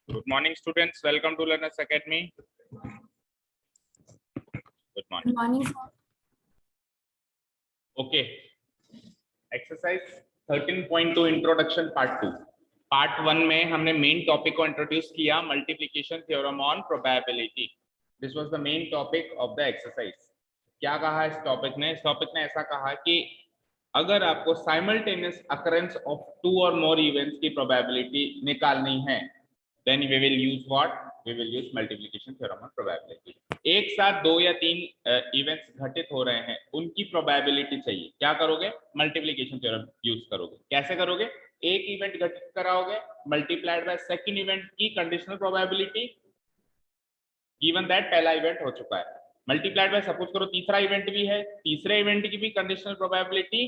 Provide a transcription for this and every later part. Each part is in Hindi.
Good morning, students. Welcome to Learners Academy. Good morning. Good morning, sir. Okay. Exercise 13.2 Introduction Part 2. Part 1 में हमने मेन टॉपिक को इंट्रोड्यूस किया, multiplication theorem on probability. This was the main topic of the exercise. क्या कहा इस टॉपिक ने? इस टॉपिक ने ऐसा कहा कि अगर आपको साइमल्टेनियस अकरेंस ऑफ 2 और मोर इवेंट्स की प्रोबेबिलिटी निकालनी है, then we will use what? We will use multiplication theorem on probability. एक साथ 2 या 3 इवेंट्स घटित हो रहे हैं, उनकी प्रोबेबिलिटी चाहिए. क्या करोगे? मल्टीप्लिकेशन थ्योरम यूज करोगे. कैसे करोगे? एक इवेंट घटित कराओगे, मल्टीप्लाइड बाय सेकंड इवेंट की कंडीशनल प्रोबेबिलिटी, गिवन दैट पहला इवेंट हो चुका है, मल्टीप्लाइड बाय सपोज करो तीसरा इवेंट भी है, तीसरे इवेंट की भी कंडीशनल प्रोबेबिलिटी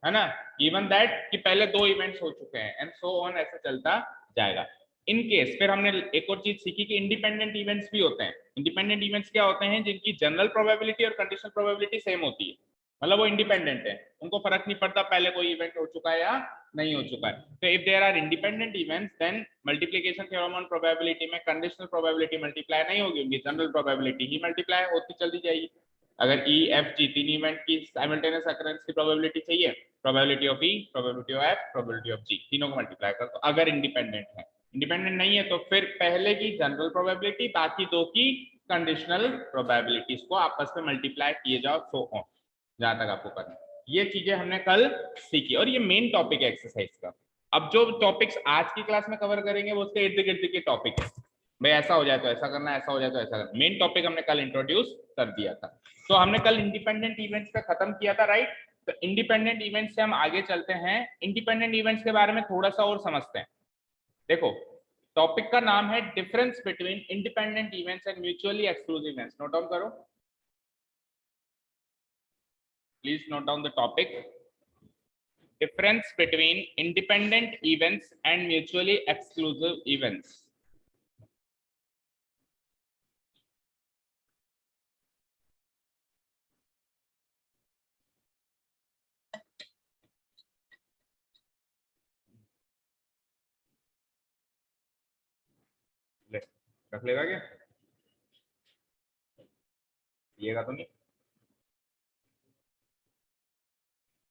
है ना, गिवन दैट कि पहले 2 इवेंट्स हो चुके हैं, एंड सो ऑन, ऐसे चलता जाएगा. इन केस फिर हमने एक और चीज सीखी कि इंडिपेंडेंट इवेंट्स भी होते हैं. इंडिपेंडेंट इवेंट्स क्या होते हैं? जिनकी जनरल प्रोबेबिलिटी और कंडीशनल प्रोबेबिलिटी सेम होती है, मतलब वो इंडिपेंडेंट है, उनको फर्क नहीं पड़ता पहले कोई इवेंट हो चुका है या नहीं हो चुका है. तो if there are independent events, then multiplication theorem on probability में कंडीशनल प्रोबेबिलिटी मल्टीप्लाई नहीं होगी, उनकी जनरल प्रोबेबिलिटी ही मल्टीप्लाई होती चली जाएगी. अगर ई एफ जी तीन इवेंट की साइमल्टेनियस अकरेंस की प्रोबेबिलिटी चाहिए, probability of E, probability of F, probability of G, तीनों को मल्टीप्लाई कर दो अगर इंडिपेंडेंट है. इंडिपेंडेंट नहीं है तो फिर पहले की जनरल प्रोबेबिलिटी, बाकी 2 की कंडीशनल प्रोबेबिलिटीज को आपस में मल्टीप्लाई किए जाओ, सो ऑन, जहां तक आपको करना. ये चीजें हमने कल सीखी और ये मेन टॉपिक है एक्सरसाइज का. अब जो टॉपिक्स आज की क्लास में कवर करेंगे वो उसके इर्द गिर्द के टॉपिक है. भाई ऐसा हो जाए तो ऐसा करना, ऐसा हो जाए तो ऐसा करना. मेन टॉपिक हमने कल इंट्रोड्यूस कर दिया था. तो हमने कल इंडिपेंडेंट इवेंट्स पे खत्म किया था, राइट. तो इंडिपेंडेंट इवेंट्स से हम आगे चलते हैं. इंडिपेंडेंट इवेंट्स के बारे में थोड़ा सा और समझते हैं. देखो, टॉपिक का नाम है difference between independent events and mutually exclusive events. Note down करो, please note down the topic. Difference between independent events and mutually exclusive events. रख लेगा क्या? लिएगा तो नहीं?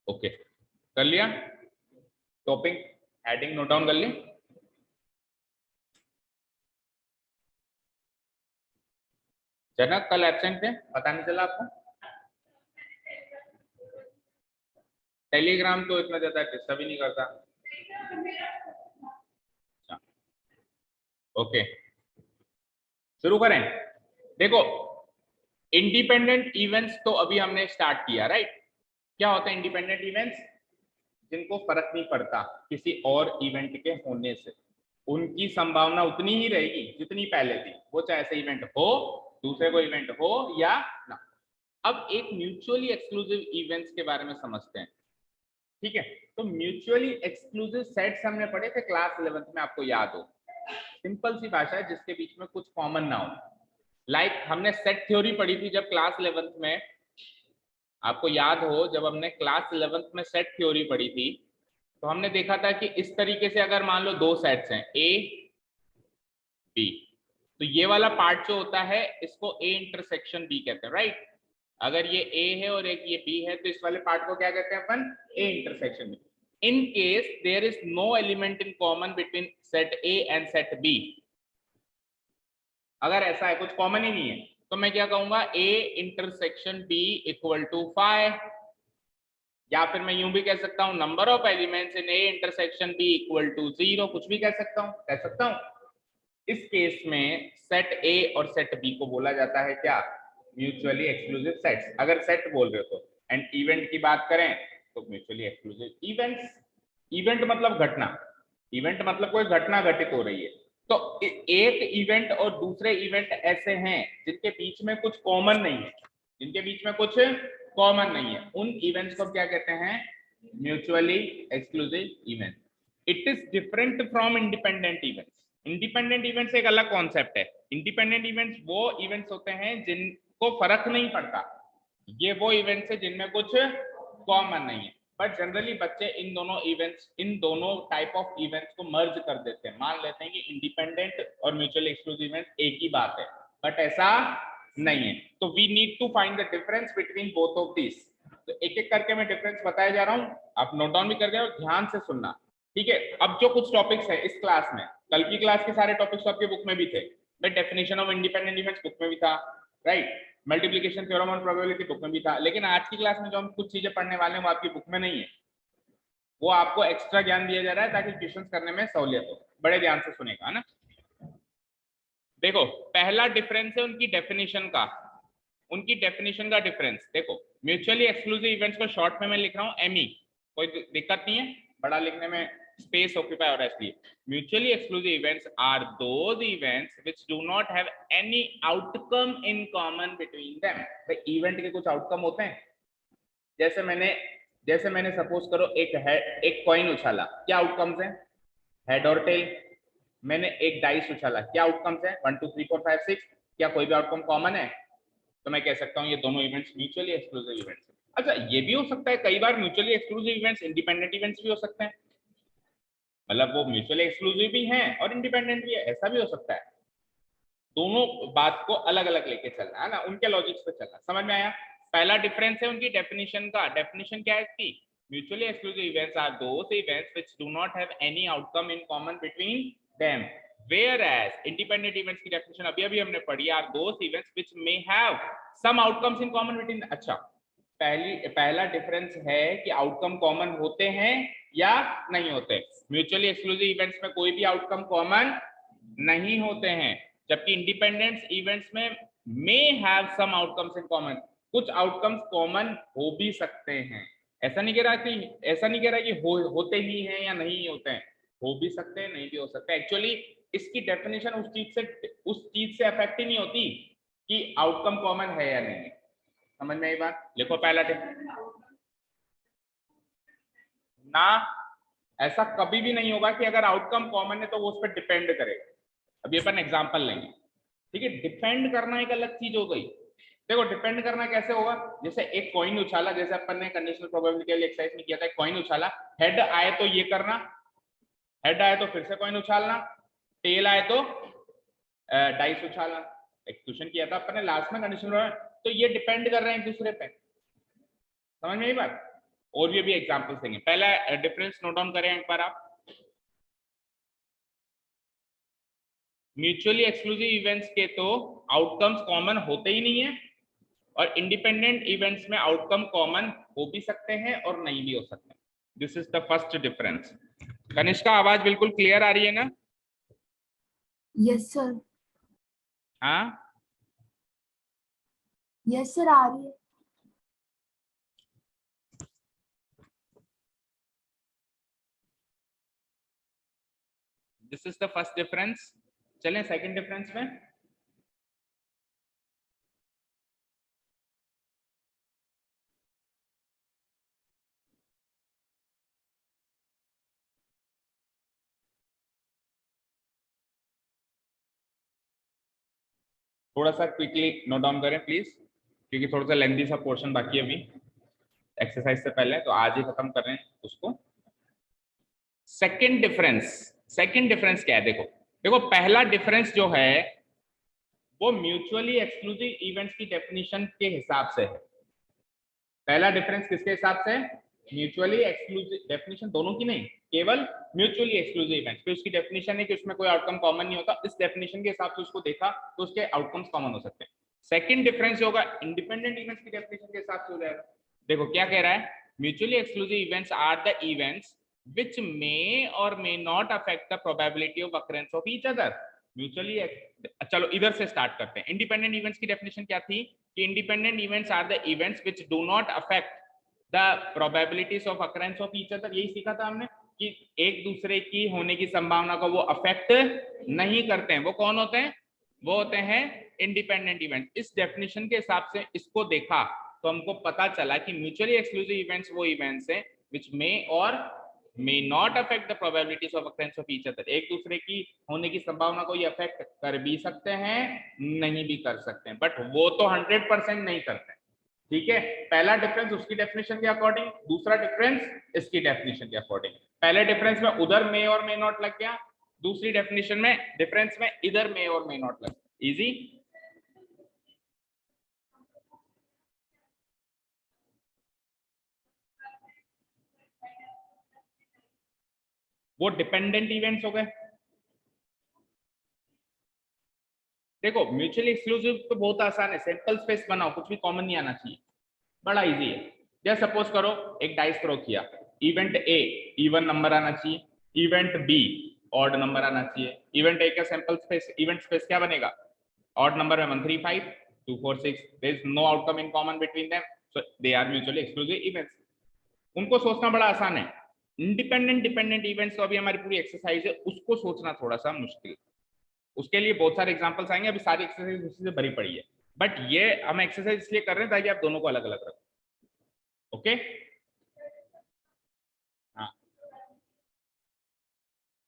ओके, कर लिया. टॉपिक हेडिंग नोट डाउन कर ली. जनक कल एब्सेंट थे, पता नहीं चला आपको? टेलीग्राम तो इतना ज्यादा डिस्टर्ब ही नहीं करता. ओके, शुरू करें. देखो, इंडिपेंडेंट इवेंट्स तो अभी हमने स्टार्ट किया, राइट. क्या होते हैं इंडिपेंडेंट इवेंट्स? जिनको फर्क नहीं पड़ता किसी और इवेंट के होने से, उनकी संभावना उतनी ही रहेगी जितनी पहले थी, वो चाहे ऐसे इवेंट हो, दूसरे को इवेंट हो या ना. अब एक म्यूचुअली एक्सक्लूसिव इवेंट्स के बारे में समझते हैं, ठीक है. तो म्यूचुअली एक्सक्लूसिव सेट्स हमने पढ़े थे क्लास 11th में, आपको याद हो. सिंपल सी भाषा है जिसके बीच में कुछ कॉमन ना हो. लाइक हमने सेट थ्योरी पढ़ी थी जब क्लास 11th में, आपको याद हो जब हमने क्लास 11th में सेट थ्योरी पढ़ी थी तो हमने देखा था कि इस तरीके से अगर मान लो 2 सेट्स हैं ए बी, तो ये वाला पार्ट जो होता है इसको ए इंटरसेक्शन बी कहते हैं, राइट. अगर ये ए है और एक ये बी है तो इस वाले पार्ट को क्या कहते हैं अपन? A intersection B. In case there is no element in common between set A and set B, अगर ऐसा है कुछ कॉमन ही नहीं है तो मैं क्या कहूंगा? A intersection B equal to 5, या फिर मैं यूं भी कह सकता हूं number of elements in A intersection B equal to 0, कुछ भी कह सकता हूं. इस केस में सेट ए और सेट बी को बोला जाता है क्या? Mutually exclusive sets. अगर सेट बोल रहे हो तो. एंड इवेंट की बात करें तो म्यूचुअली एक्सक्लूसिव इवेंट्स. इवेंट मतलब घटना, इवेंट मतलब कोई घटना घटित हो रही है. तो एक इवेंट और दूसरे इवेंट ऐसे हैं जिनके बीच में कुछ कॉमन नहीं है, जिनके बीच में कुछ कॉमन नहीं है, उन इवेंट्स को क्या कहते हैं? Mutually exclusive event. It is different from independent events. Independent events एक अलग कॉन्सेप्ट है. इंडिपेंडेंट इवेंट्स वो इवेंट्स होते हैं जिनको फर्क नहीं पड़ता, ये वो इवेंट्स है जिनमें कुछ कॉमन नहीं है. बट जनरली बच्चे इन दोनों टाइप ऑफ इवेंट्स को मर्ज कर देते हैं, मान लेते हैं कि इंडिपेंडेंट और म्यूचुअली एक्सक्लूसिव इवेंट एक ही बात है, बट ऐसा नहीं है। तो we need to find the difference between both of this. तो एक एक करके मैं डिफरेंस बताया जा रहा हूँ, आप नोट डाउन भी कर गए और ध्यान से सुनना, ठीक है। अब जो कुछ टॉपिक्स है इस क्लास में, कल की क्लास के सारे टॉपिक्स आपके बुक में भी थे, definition of independent events book में भी था, राइट, मल्टीप्लिकेशन थ्योरम और प्रोबेबिलिटी बुक में भी था, लेकिन आज की क्लास में जो हम कुछ चीजें पढ़ने वाले हैं वो आपकी बुक में नहीं है, वो आपको एक्स्ट्रा ज्ञान दिया जा रहा है ताकि क्वेश्चंस करने में सहूलियत हो। बड़े ध्यान से सुनेगा ना। देखो पहला डिफरेंस है उनकी डेफिनेशन का, डिफरेंस देखो। म्यूचुअली एक्सक्लूसिव इवेंट्स को शॉर्ट में मैं लिख रहा हूँ एमई, कोई दिक्कत नहीं है, बड़ा लिखने में स्पेस ऑक्यूपाई हो रहा है इसलिए। Mutually exclusive events are those events which do not have any outcome in common between them. तो इवेंट के कुछ आउटकम होते हैं, जैसे मैंने सपोज करो एक कॉइन उछाला, क्या आउटकम्स हैं, हेड और टेल। मैंने एक डाइस उछाला, क्या आउटकम्स है, 1 2 3 4 5 6, क्या कोई भी आउटकम कॉमन है? तो मैं कह सकता हूँ ये दोनों इवेंट्स म्यूचुअली एक्सक्लूसिव इवेंट्स हैं। अच्छा ये भी हो सकता है कई बार mutually exclusive events independent events भी हो सकते हैं, मतलब वो म्यूचुअली एक्सक्लूसिव भी हैं और इंडिपेंडेंट भी है, ऐसा भी हो सकता है। दोनों बात को अलग अलग लेके चलना है ना, उनके लॉजिक्स पे चलना। समझ में आया? पहला डिफरेंस है उनकी डेफिनेशन का। डेफिनेशन क्या है इसकी? Mutually exclusive events are those events which do not have any outcome in common between them, whereas independent events की डेफिनेशन अभी हमने पढ़ी, are those events which may have some outcomes in common between. अच्छा पहला डिफरेंस है कि आउटकम कॉमन होते हैं या नहीं होते। म्यूचुअली एक्सक्लूसिव इवेंट्स में कोई भी आउटकम कॉमन नहीं होते हैं, जबकि इंडिपेंडेंट इवेंट्स में may have some outcomes in common, कुछ आउटकम्स कॉमन हो भी सकते हैं। ऐसा नहीं कह रहा कि होते ही हैं या नहीं होते हैं, हो भी सकते हैं, नहीं भी हो सकते। एक्चुअली इसकी डेफिनेशन उस चीज से अफेक्ट ही नहीं होती कि आउटकम कॉमन है या नहीं। समझ में आई बात? लिखो पहला ना, ऐसा कभी भी नहीं होगा कि अगर आउटकम कॉमन है तो वो उस पर डिपेंड करेगा। अभी अपन एग्जांपल लेंगे, ठीक है। डिपेंड करना एक अलग चीज हो गई। देखो डिपेंड करना कैसे होगा, जैसे एक कॉइन उछाला, जैसे अपन ने कंडीशनल प्रोबेबिलिटी के लिए एक्सरसाइज में किया था, कॉइन उछाला, हेड आए तो ये करना, हेड आए तो फिर से कॉइन उछालना, टेल आए तो डाइस उछालना। एक क्वेश्चन किया था अपन ने लास्ट में कंडीशनल, तो ये डिपेंड कर रहे हैं एक दूसरे पे। समझ में आई बात? और भी अभी एग्जांपल्स देंगे। पहला डिफरेंस नोट डाउन करें एक बार आप। म्यूचुअली एक्सक्लूसिव इवेंट्स के तो आउटकम्स कॉमन होते ही नहीं है, और इंडिपेंडेंट इवेंट्स में आउटकम कॉमन हो भी सकते हैं और नहीं भी हो सकते। This is the first difference. Kanishka आवाज बिल्कुल क्लियर आ रही है ना? Yes sir. हाँ यस सर आ रही है। This is the first difference. चलें सेकंड डिफरेंस में। थोड़ा सा क्विकली नोट डाउन करें प्लीज, क्योंकि थोड़ा सा लेंथी सा पोर्शन बाकी है अभी एक्सरसाइज से पहले, तो आज ही खत्म कर रहे हैं उसको। सेकंड डिफरेंस क्या है? देखो देखो पहला डिफरेंस जो है वो म्यूचुअली एक्सक्लूसिव इवेंट्स की डेफिनेशन के हिसाब से है। पहला डिफरेंस किसके हिसाब से? म्यूचुअली एक्सक्लूसिव, डेफिनेशन दोनों की नहीं, केवल म्यूचुअली एक्सक्लूसिव इवेंट्स। फिर उसकी डेफिनेशन है कि उसमें कोई आउटकम कॉमन नहीं होता, इस डेफिनेशन के हिसाब से उसको देखा तो उसके आउटकम्स कॉमन हो सकते हैं। सेकंड डिफरेंस जो होगा इंडिपेंडेंट इवेंट्स की डेफिनेशन के हिसाब से हो जाएगा। देखो क्या कह रहा है, mutually exclusive events are the events which may or may not affect the probability of occurrence of each other. Mutually, चलो इधर से स्टार्ट करते हैं। इंडिपेंडेंट इवेंट्स की डेफिनेशन क्या थी कि independent events are the events which do not affect the probabilities of occurrence of each other. यही सीखा था हमने कि एक दूसरे की होने की संभावना को वो अफेक्ट नहीं करते हैं। वो कौन होते हैं? वो होते हैं इंडिपेंडेंट इवेंट। इस डेफिनेशन के हिसाब से इसको देखा तो हमको पता चला कि म्यूचुअली एक्सक्लूसिव इवेंट्स वो इवेंट्स हैं which may or may not affect the probabilities of occurrence of each other। एक दूसरे की होने की संभावना को ये अफेक्ट कर भी सकते हैं, नहीं भी कर सकते हैं, बट वो तो 100% नहीं करते हैं। ठीक है, पहला डिफरेंस उसकी डेफिनेशन के अकॉर्डिंग, दूसरा डिफरेंस इसकी डेफिनेशन के अकॉर्डिंग। पहले डिफरेंस में उधर मे और मे नॉट लग गया, दूसरी डेफिनेशन में डिफरेंस में इधर मे और मे नॉट लग गया। इजी। वो डिपेंडेंट इवेंट्स हो गए। देखो म्यूचुअली एक्सक्लूसिव तो बहुत आसान है, सैंपल स्पेस बनाओ, कुछ भी कॉमन नहीं आना चाहिए, बड़ा इजी है। जैसे सपोज करो एक डाइस थ्रो किया, इवेंट ए इवन नंबर आना चाहिए, इवेंट बी ऑड नंबर आना चाहिए। इवेंट ए का सैंपल स्पेस, इवेंट स्पेस क्या बनेगा, ऑड नंबर में 1 3 5 2 4 6, there is no outcome in common between them, so they are mutually exclusive events. उनको सोचना बड़ा आसान है। इंडिपेंडेंट डिपेंडेंट इवेंट्स तो अभी हमारी पूरी एक्सरसाइज है, उसको सोचना थोड़ा सा मुश्किल। उसके लिए बहुत सारे एग्जांपल्स आएंगे, अभी सारी एक्सरसाइज उसी से भरी पड़ी है, बट ये हम एक्सरसाइज इसलिए कर रहे हैं ताकि आप दोनों को अलग अलग रखो। ओके हाँ,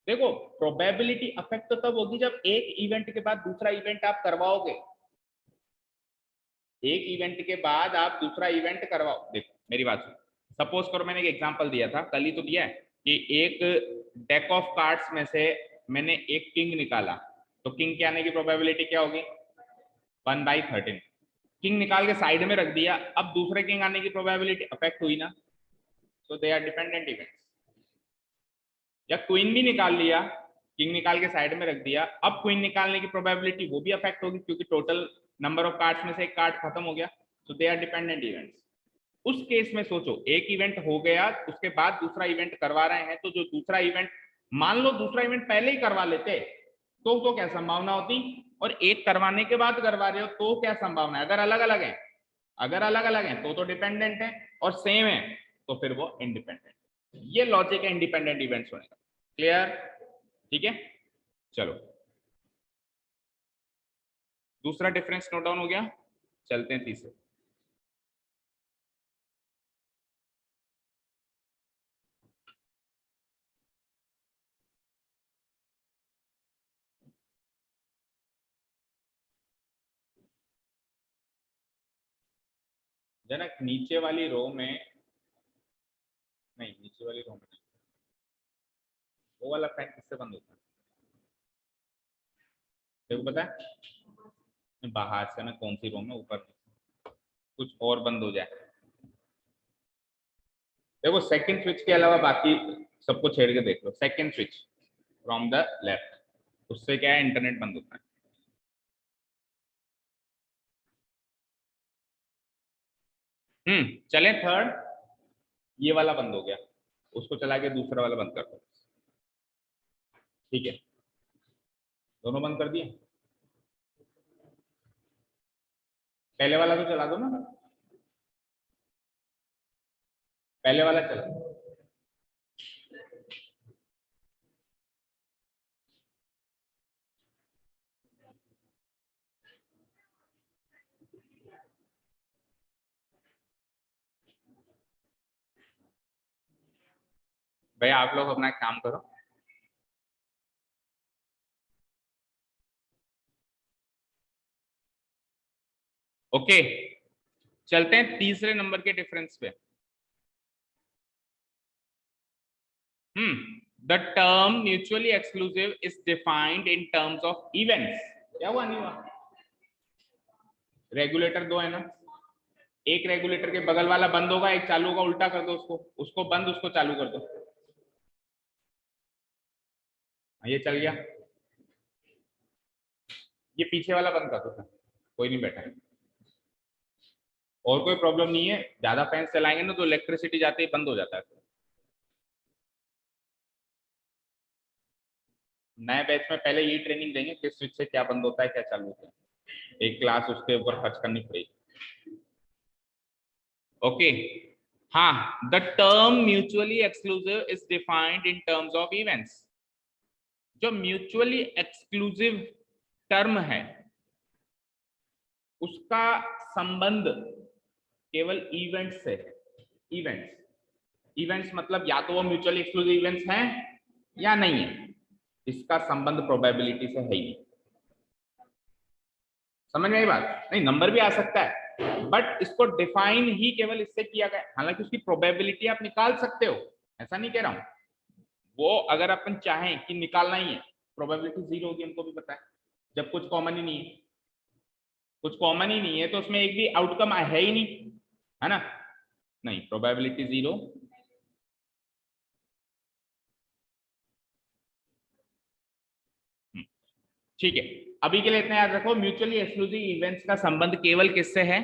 देखो प्रोबेबिलिटी अफेक्ट तो तब होगी जब एक इवेंट के बाद दूसरा इवेंट आप करवाओगे, एक इवेंट के बाद आप दूसरा इवेंट करवाओ। देखो मेरी बात सुनो, सपोज करो मैंने एक एग्जांपल दिया था, कल ही तो दिया है, कि एक डेक ऑफ कार्ड्स में से मैंने एक किंग निकाला, तो किंग के आने की प्रोबेबिलिटी क्या होगी, 1/13। किंग निकाल के साइड में रख दिया, अब दूसरे किंग आने की प्रोबेबिलिटी अफेक्ट हुई ना, सो दे आर डिपेंडेंट इवेंट्स। या क्वीन भी निकाल लिया, किंग निकाल के साइड में रख दिया, अब क्वीन निकालने की प्रोबेबिलिटी वो भी अफेक्ट होगी क्योंकि टोटल नंबर ऑफ कार्ड्स में से एक कार्ड खत्म हो गया, सो दे आर डिपेंडेंट इवेंट्स। उस केस में सोचो एक इवेंट हो गया, उसके बाद दूसरा इवेंट करवा रहे हैं, तो जो दूसरा इवेंट, मान लो दूसरा इवेंट पहले ही करवा लेते तो क्या संभावना होती, और एक करवाने के बाद करवा रहे हो तो क्या संभावना है। अगर अलग अलग है, अगर अलग अलग है तो डिपेंडेंट है, और सेम है तो फिर वो इंडिपेंडेंट। ये लॉजिक है इंडिपेंडेंट इवेंट्स होने का। क्लियर? ठीक है, चलो दूसरा डिफरेंस नोट डाउन हो गया, चलते हैं तीसरे। जनक नीचे वाली रो में नहीं, नीचे वाली रो में नहीं, वो वाला फैन किससे बंद होता है, देखो पता है बाहर से, मैं कौन सी रो में, ऊपर कुछ और बंद हो जाए। देखो सेकंड स्विच के अलावा बाकी सबको छेड़ के देख लो, second switch from the left, उससे क्या है इंटरनेट बंद होता है। चले थर्ड, ये वाला बंद हो गया, उसको चला के दूसरा वाला बंद कर दो। ठीक है, दोनों बंद कर दिए, पहले वाला तो चला दो ना, पहले वाला चला। भाई आप लोग अपना काम करो। ओके, चलते हैं तीसरे नंबर के डिफरेंस पे। The term mutually exclusive is defined in terms of events. क्या हुआ, नहीं हुआ? रेगुलेटर दो है ना, एक रेगुलेटर के बगल वाला बंद होगा, एक चालू होगा, उल्टा कर दो उसको, उसको बंद उसको चालू कर दो, ये चल गया। ये पीछे वाला बंद कर दो, कोई नहीं बैठा है, और कोई प्रॉब्लम नहीं है। ज्यादा फैंस चलाएंगे ना तो इलेक्ट्रिसिटी जाते ही बंद हो जाता है। नए बैच में पहले यही ट्रेनिंग देंगे कि स्विच से क्या बंद होता है क्या चालू होता है, एक क्लास उसके ऊपर खर्च करनी पड़ेगी। ओके हाँ, the term mutually exclusive is defined in terms of events. जो म्यूचुअली एक्सक्लूसिव टर्म है उसका संबंध केवल इवेंट्स से है। इवेंट्स, इवेंट्स मतलब या तो वो म्यूचुअली एक्सक्लूसिव इवेंट्स हैं या नहीं है, इसका संबंध प्रोबेबिलिटी से है ही नहीं। समझ में आई बात? नहीं, नंबर भी आ सकता है, बट इसको डिफाइन ही केवल इससे किया गया, हालांकि उसकी प्रोबेबिलिटी आप निकाल सकते हो, ऐसा नहीं कह रहा हूं, वो अगर अपन चाहें कि निकालना ही है, प्रोबेबिलिटी 0 होगी, हमको भी पता है, जब कुछ कॉमन ही नहीं है, कुछ कॉमन ही नहीं है तो उसमें एक भी आउटकम है ही नहीं, है ना, नहीं, प्रोबेबिलिटी 0। ठीक है, अभी के लिए इतना याद रखो, म्यूचुअली एक्सक्लूसिव इवेंट्स का संबंध केवल किससे है,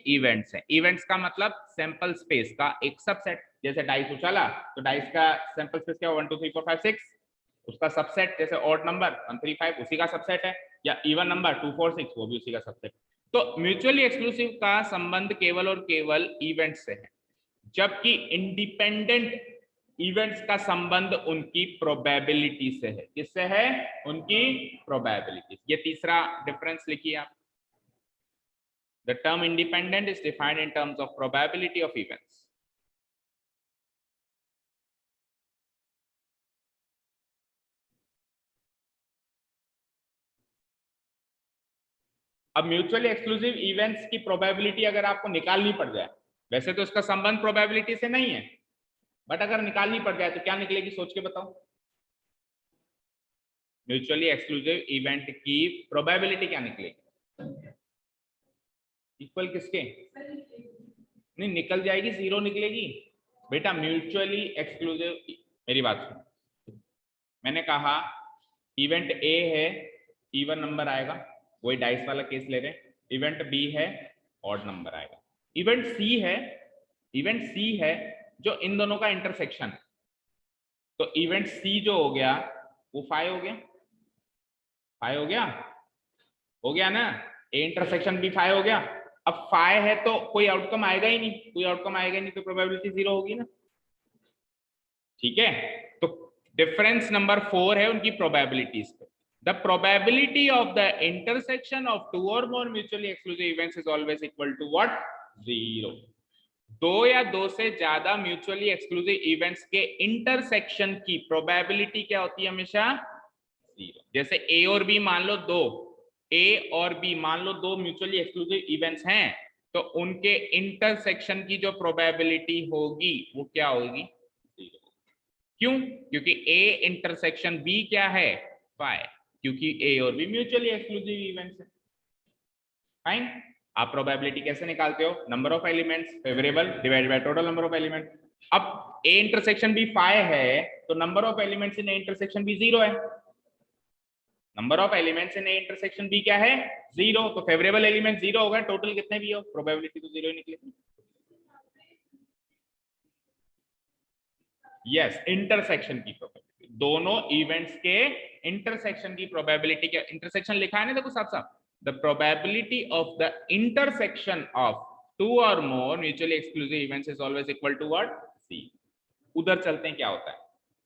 इवेंट्स है। इवेंट्स का मतलब सैंपल स्पेस का एक सबसेट, जैसे डाइस उछाला तो डाइस का सैंपल स्पेस क्या, 1 2 3 4 5 6, उसका सबसेट जैसे ऑड नंबर 1 3 5 उसी का सबसेट है, या इवन नंबर 2 4 6 वो भी उसी का सबसेट। तो म्यूचुअली एक्सक्लूसिव का संबंध केवल और केवल इवेंट से है, जबकि इंडिपेंडेंट इवेंट्स का संबंध उनकी प्रोबेबिलिटी से है, किससे है, उनकी प्रोबेबिलिटी। ये तीसरा डिफरेंस लिखिए आप। The term independent is defined in terms of probability of events. अब म्यूचुअली एक्सक्लूसिव इवेंट्स की प्रोबेबिलिटी अगर आपको निकालनी पड़ जाए, वैसे तो इसका संबंध प्रोबेबिलिटी से नहीं है, बट अगर निकालनी पड़ जाए तो क्या निकलेगी, सोच के बताओ। म्यूचुअली एक्सक्लूसिव इवेंट की प्रोबेबिलिटी क्या निकलेगी, इक्वल किसके, नहीं निकल जाएगी, 0 निकलेगी बेटा। म्यूचुअली एक्सक्लूसिव, मेरी बात सुनो, मैंने कहा इवेंट ए है, इवन नंबर आएगा, वही डाइस वाला केस ले रहे हैं। इवेंट बी है, ऑड नंबर आएगा। इवेंट सी है, इवेंट सी है जो इन दोनों का इंटरसेक्शन है, तो इवेंट सी जो हो गया वो 5 हो गया, 5 हो गया ना, ए इंटरसेक्शन बी 5 हो गया। अब 5 है तो कोई आउटकम आएगा ही नहीं, कोई आउटकम आएगा ही नहीं तो प्रोबेबिलिटी 0 होगी ना, ठीक है। तो डिफरेंस नंबर 4 है उनकी प्रोबेबिलिटीज पे। The probability of the intersection of 2 or more mutually exclusive events is always equal to what, 0। 2 या 2 से ज्यादा म्यूचुअली एक्सक्लूसिव इवेंट्स के इंटरसेक्शन की प्रोबेबिलिटी क्या होती है, हमेशा 0। जैसे ए और बी मान लो दो, ए और बी मान लो दो म्यूचुअली एक्सक्लूसिव इवेंट्स हैं, तो उनके इंटरसेक्शन की जो प्रोबेबिलिटी होगी वो क्या होगी, 0। क्यों, क्योंकि ए इंटरसेक्शन बी क्या है, 5, क्योंकि ए और बी म्यूचुअली एक्सक्लूसिव इवेंट्स है। फाइन, आप प्रोबेबिलिटी कैसे निकालते हो, number of elements favourable divided by total number of element. अब ए इंटरसेक्शन बी 5 है तो number of elements in A intersection B 0 है, number of elements in A intersection B क्या है, 0, तो फेवरेबल एलिमेंट 0 होगा, टोटल कितने भी हो प्रोबेबिलिटी तो 0 ही निकलेगी। यस, इंटरसेक्शन की प्रोबेबिलिटी, दोनों इवेंट्स के इंटरसेक्शन की प्रोबेबिलिटी क्या, इंटरसेक्शन लिखा है ना, देखो साफ साफ, the probability of the intersection of 2 or more mutually exclusive events is always equal to what, C। उधर चलते हैं क्या होता है,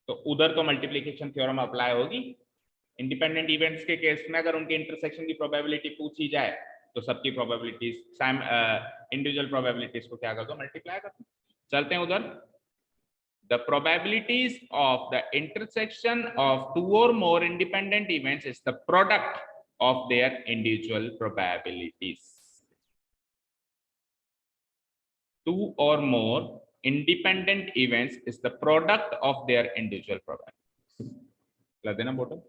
तो उधर तो मल्टीप्लिकेशन थ्योरम अप्लाई होगी। इंडिपेंडेंट इवेंट्स के केस में अगर उनके इंटरसेक्शन की प्रोबेबिलिटी पूछी जाए तो सबकी प्रोबेबिलिटीज इंडिविजुअल प्रोबेबिलिटीज को क्या कर दो, मल्टीप्लाई कर दो। चलते हैं उधर। The probabilities of the intersection of 2 or more independent events is the product of their individual probabilities. 2 or more independent events is the product of their individual probabilities. लग देना बोटो।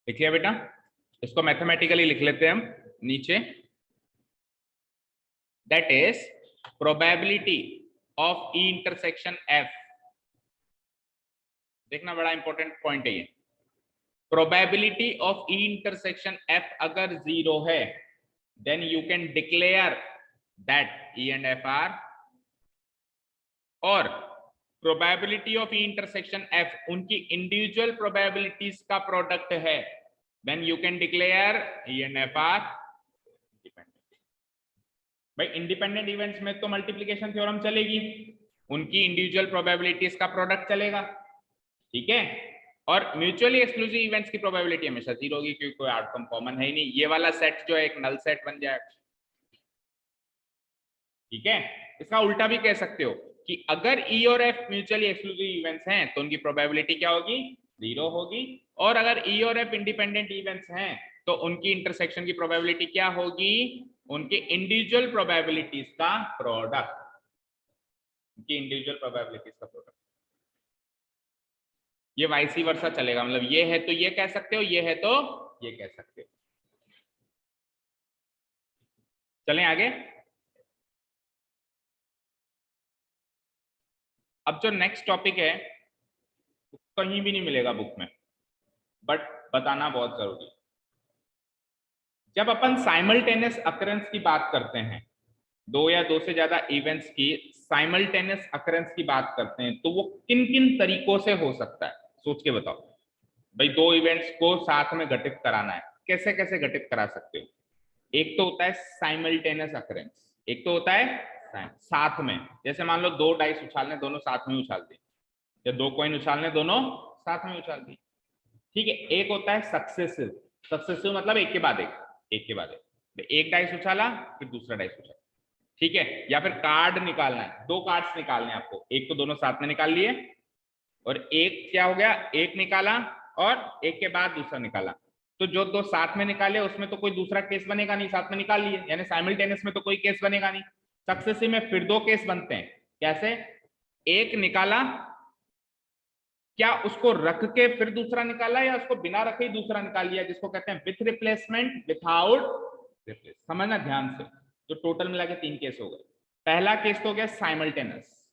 लिखिए बेटा, इसको मैथमेटिकली लिख लेते हैं हम नीचे। That is probability of E intersection F, देखना बड़ा इंपॉर्टेंट पॉइंट है ये। Probability of E intersection F अगर 0 है, then you can declare that E and F are, और probability of E intersection F उनकी इंडिविजुअल प्रोबेबिलिटीज का प्रोडक्ट है, then you can declare E and F are independent. भाई इंडिपेंडेंट इवेंट्स में तो मल्टीप्लिकेशन थ्योरम चलेगी, उनकी इंडिविजुअल प्रोबेबिलिटीज का प्रोडक्ट चलेगा, ठीक है। और म्यूचुअली एक्सक्लूसिव इवेंट्स की प्रोबेबिलिटी हमेशा 0 होगी, क्योंकि कोई आउटकम कॉमन है ही नहीं। ये वाला सेट जो है एक नल सेट बन जाएगा, ठीक है। इसका उल्टा भी कह सकते हो कि अगर ई और एफ म्यूचुअली एक्सक्लूसिव इवेंट्स हैं तो उनकी प्रोबेबिलिटी क्या होगी, 0 होगी। और अगर ई और एफ इंडिपेंडेंट इवेंट्स हैं तो उनकी इंटरसेक्शन की प्रोबेबिलिटी क्या होगी, उनके इंडिविजुअल प्रोबेबिलिटीज का प्रोडक्ट, उनकी इंडिविजुअल प्रोबेबिलिटीज का प्रोडक्ट। ये वाइसी वर्सा चलेगा, मतलब ये है तो ये कह सकते हो, ये है तो ये कह सकते हो। चलें आगे। अब जो नेक्स्ट टॉपिक है कहीं भी नहीं मिलेगा बुक में, बट बताना बहुत जरूरी। जब अपन साइमल्टेनियस अकरेंस की बात करते हैं, दो या दो से ज्यादा इवेंट्स की साइमल्टेनियस अकरेंस की बात करते हैं, तो वो किन किन तरीकों से हो सकता है, सोच के बताओ। भाई दो इवेंट्स को साथ में घटित कराना है, कैसे कैसे घटित करा सकते हो। एक तो होता है साइमल्टेनियस अकरेंस, एक तो होता है साथ में। जैसे मान लो दो डाइस उछालने, दोनों साथ में उछाल दी, या दो कॉइन उछालने, दोनों साथ में उछाल दी, ठीक है। एक होता है सक्सेसिव, सक्सेसिव मतलब एक के बाद एक, एक के बाद एक डाइस उछाला फिर दूसरा डाइस उछाला, ठीक है। या फिर कार्ड निकालना है, दो कार्ड्स निकालने हैं आपको, एक तो दोनों साथ में निकाल लिए, और एक क्या हो गया, एक निकाला और एक के बाद दूसरा निकाला। तो जो दो साथ में निकाले उसमें तो कोई दूसरा केस बनेगा नहीं, साथ में निकाल लिए, यानी साइमल्टेनियस में तो कोई केस बनेगा नहीं। सक्सेसिव में फिर दो केस बनते हैं, कैसे, एक निकाला, क्या उसको रख के फिर दूसरा निकाला, या उसको बिना रखे ही दूसरा निकाल लिया, जिसको कहते हैं विथ रिप्लेसमेंट, विथआउट रिप्लेस। समझना ध्यान से, तो टोटल मिला के 3 केस हो गए। पहला केस तो हो गया साइमल्टेनियस,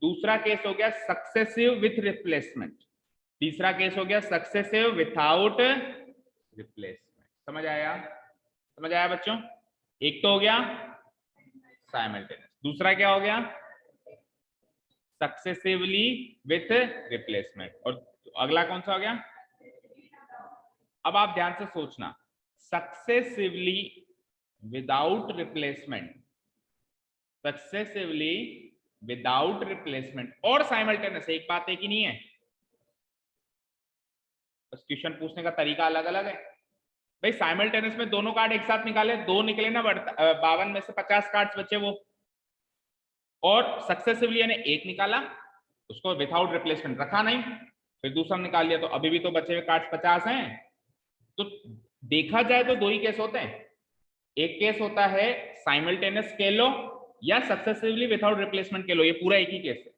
दूसरा केस हो गया सक्सेसिव विथ रिप्लेसमेंट, तीसरा केस हो गया सक्सेसिव विथआउट रिप्लेसमेंट। समझ आया, समझ आया बच्चों। एक तो हो गया साइमल्टेनियस, दूसरा क्या हो गया सक्सेसिवली विथ रिप्लेसमेंट, और अगला कौन सा हो गया। अब आप ध्यान से सोचना, successively without replacement, successively without replacement और साइमल्टेनियस एक बात एक ही नहीं है, बस क्वेश्चन पूछने का तरीका अलग अलग है। भाई साइमल्टेनियस में दोनों कार्ड एक साथ निकाले, दो निकले ना, 52 में से 50 कार्ड्स बचे वो, और सक्सेसिवली यानी एक निकाला, उसको विदाउट रिप्लेसमेंट रखा नहीं, फिर दूसरा निकाल लिया, तो अभी भी तो बचे हुए कार्ड्स 50 हैं। तो देखा जाए तो दो ही केस होते हैं, एक केस होता है साइमल्टेनियस के लो या सक्सेसिवली विदाउट रिप्लेसमेंट के लो, ये पूरा एक ही केस है।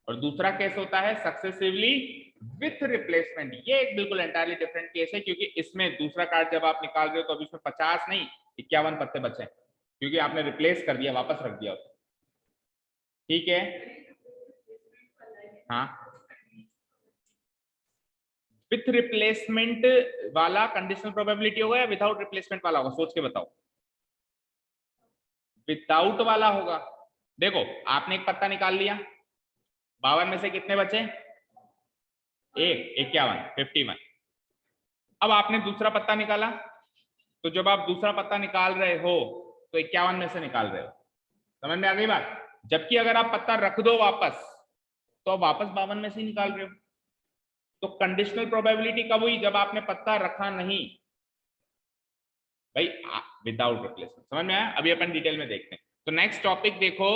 और दूसरा केस होता है सक्सेसिवली विथ रिप्लेसमेंट, ये एक बिल्कुल एंटायरली डिफरेंट केस है, क्योंकि इसमें दूसरा कार्ड जब आप निकाल रहे हो तो अभी इसमें 50 नहीं 51 पत्ते बचे, क्योंकि आपने रिप्लेस कर दिया, वापस रख दिया, ठीक है। हाँ, विथ रिप्लेसमेंट वाला कंडीशनल प्रोबेबिलिटी होगा या विदाउट रिप्लेसमेंट वाला होगा, सोच के बताओ। विदाउट वाला होगा। देखो आपने एक पत्ता निकाल लिया, 52 में से कितने बचे, एक, 51, 51। अब आपने दूसरा पत्ता निकाला, तो जब आप दूसरा पत्ता निकाल रहे हो तो 51 में से निकाल रहे हो, समझ में आ गई बात। जबकि अगर आप पत्ता रख दो वापस, तो आप वापस 52 में से निकाल रहे हो। तो कंडीशनल प्रोबेबिलिटी कब हुई, जब आपने पत्ता रखा नहीं, भाई विदाउट रिप्लेसमेंट। समझ में आया, अभी अपन डिटेल में देखते हैं। तो नेक्स्ट टॉपिक देखो,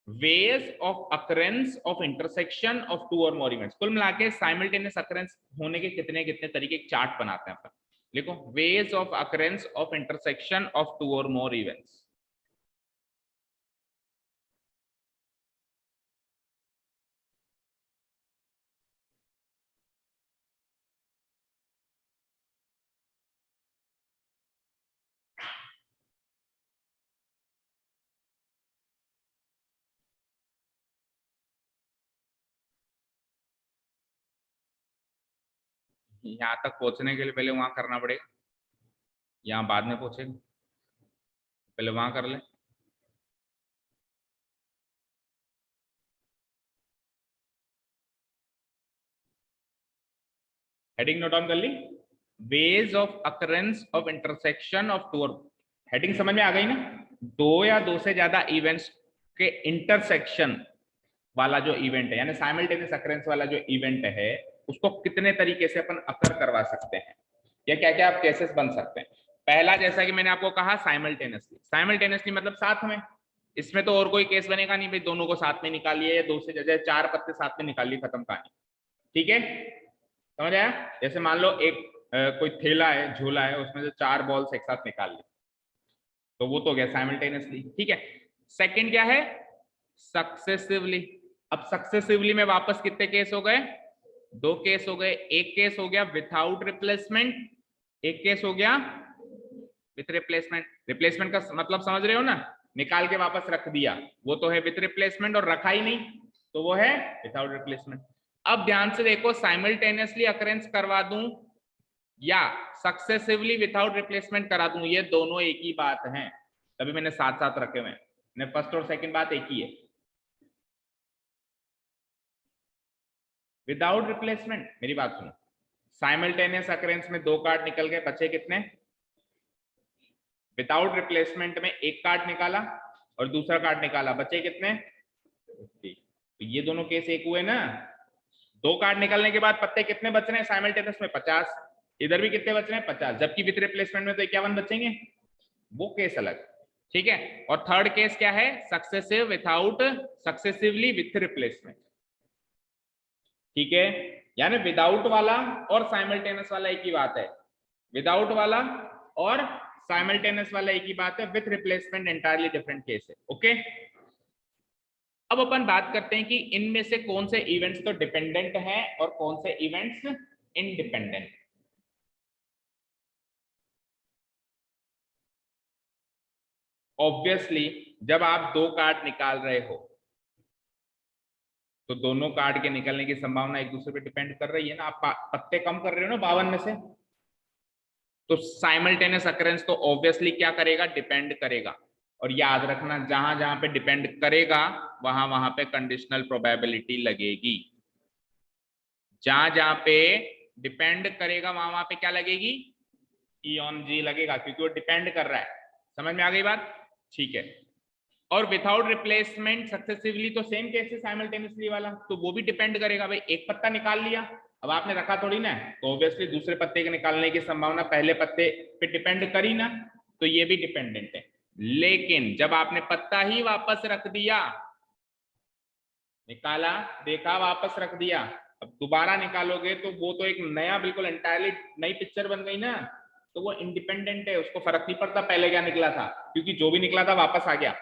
ways of occurrence of intersection of two और मोर इवेंट्स। कुल मिला के साइमल्टेनियस अकरेंस होने के कितने कितने तरीके, चार्ट बनाते हैं अपन। देखो, ways of occurrence of intersection of two और मोर इवेंट्स। यहां तक पहुंचने के लिए पहले वहां करना पड़ेगा, यहां बाद में पहुंचेगा, पहले वहां कर ले। हेडिंग नोट डाउन कर ली, ways of occurrence of intersection of two और, हेडिंग समझ में आ गई ना? दो या दो से ज्यादा इवेंट्स के इंटरसेक्शन वाला जो इवेंट है, यानी साइमल्टेनियस अकरेंस वाला जो इवेंट है, उसको कितने तरीके से अपन अकर करवा सकते हैं, या क्या क्या केसेस बन सकते हैं। पहला, जैसा कि मैंने आपको कहा, साइमल्टेनियसली। साइमल्टेनियसली मतलब साथ में। इसमें तो और कोई केस बनेगा नहीं भाई, दोनों को साथ में निकालिए, या दो से जैसे 4 पत्ते साथ में निकालिए, खत्म कहानी। ठीक है, समझ आया? जैसे मान लो एक कोई थैला है, झोला है, उसमें से 4 बॉल्स एक साथ निकाल ली, तो वो तो हो गया साइमल्टेनियसली। ठीक है। सेकंड क्या है? सक्सेसिवली। अब सक्सेसिवली में वापस कितने केस हो गए? 2 केस हो गए। एक केस हो गया विथआउट रिप्लेसमेंट, एक केस हो गया विथ रिप्लेसमेंट। रिप्लेसमेंट का मतलब समझ रहे हो ना? निकाल के वापस रख दिया, वो तो है विथ रिप्लेसमेंट, और रखा ही नहीं तो वो है विथआउट रिप्लेसमेंट। अब ध्यान से देखो, साइमल्टेनियसली अकरेंस करवा दूं या सक्सेसिवली विथआउट रिप्लेसमेंट करा दूं, ये दोनों एक ही बात है, तभी मैंने साथ साथ रखे हुए हैं। फर्स्ट और सेकंड बात एक ही है। विदाउट रिप्लेसमेंट, मेरी बात सुनो, साइमल्टेनियस अकरेंस में 2 कार्ड निकल गए, बचे कितने? विदाउट रिप्लेसमेंट में 1 कार्ड निकाला और दूसरा कार्ड निकाला, बचे कितने? 50। तो ये दोनों केस एक हुए ना। 2 कार्ड निकलने के बाद पत्ते कितने बच रहे हैं साइमल्टेनियस में? 50। इधर भी कितने बच रहे हैं? 50। जबकि विद रिप्लेसमेंट में तो 51 बचेंगे, वो केस अलग। ठीक है। और थर्ड केस क्या है? Successive without, successively with replacement. ठीक है, यानी विदाउट वाला और साइमल्टेनियस वाला एक ही बात है, विदाउट वाला और साइमल्टेनियस वाला एक ही बात है, with replacement entirely different case है। ओके, अब अपन बात करते हैं कि इनमें से कौन से इवेंट्स तो डिपेंडेंट हैं और कौन से इवेंट्स इंडिपेंडेंट। ऑब्वियसली जब आप 2 कार्ड निकाल रहे हो तो दोनों कार्ड के निकलने की संभावना एक दूसरे पे डिपेंड कर रही है ना। आप पत्ते कम कर रहे हो ना 52 में से, तो साइमल्टेनियस अकरेंस तो ऑब्वियसली क्या करेगा? डिपेंड करेगा। और याद रखना, जहां जहां पे डिपेंड करेगा वहां वहां पे कंडीशनल प्रोबेबिलिटी लगेगी। जहां जहां पे डिपेंड करेगा वहां वहां पे क्या लगेगी? ई ऑन जी लगेगा, क्योंकि वो डिपेंड कर रहा है। समझ में आ गई बात? ठीक है। और विथआउट रिप्लेसमेंट सक्सेसिवली तो सेम केस है साइमल्टेनियसली वाला, तो वो भी डिपेंड करेगा। भाई एक पत्ता निकाल लिया, अब आपने रखा थोड़ी ना, तो ऑब्वियसली दूसरे पत्ते के निकालने की संभावना पहले पत्ते पे डिपेंड करी ना, तो ये भी डिपेंडेंट है। लेकिन जब आपने पत्ता ही वापस रख दिया, निकाला, देखा, वापस रख दिया, अब दोबारा निकालोगे तो वो तो एक नया, बिल्कुल एंटायरली नई पिक्चर बन गई ना, तो वो इंडिपेंडेंट है, उसको फर्क नहीं पड़ता पहले क्या निकला था, क्योंकि जो भी निकला था वापस आ गया,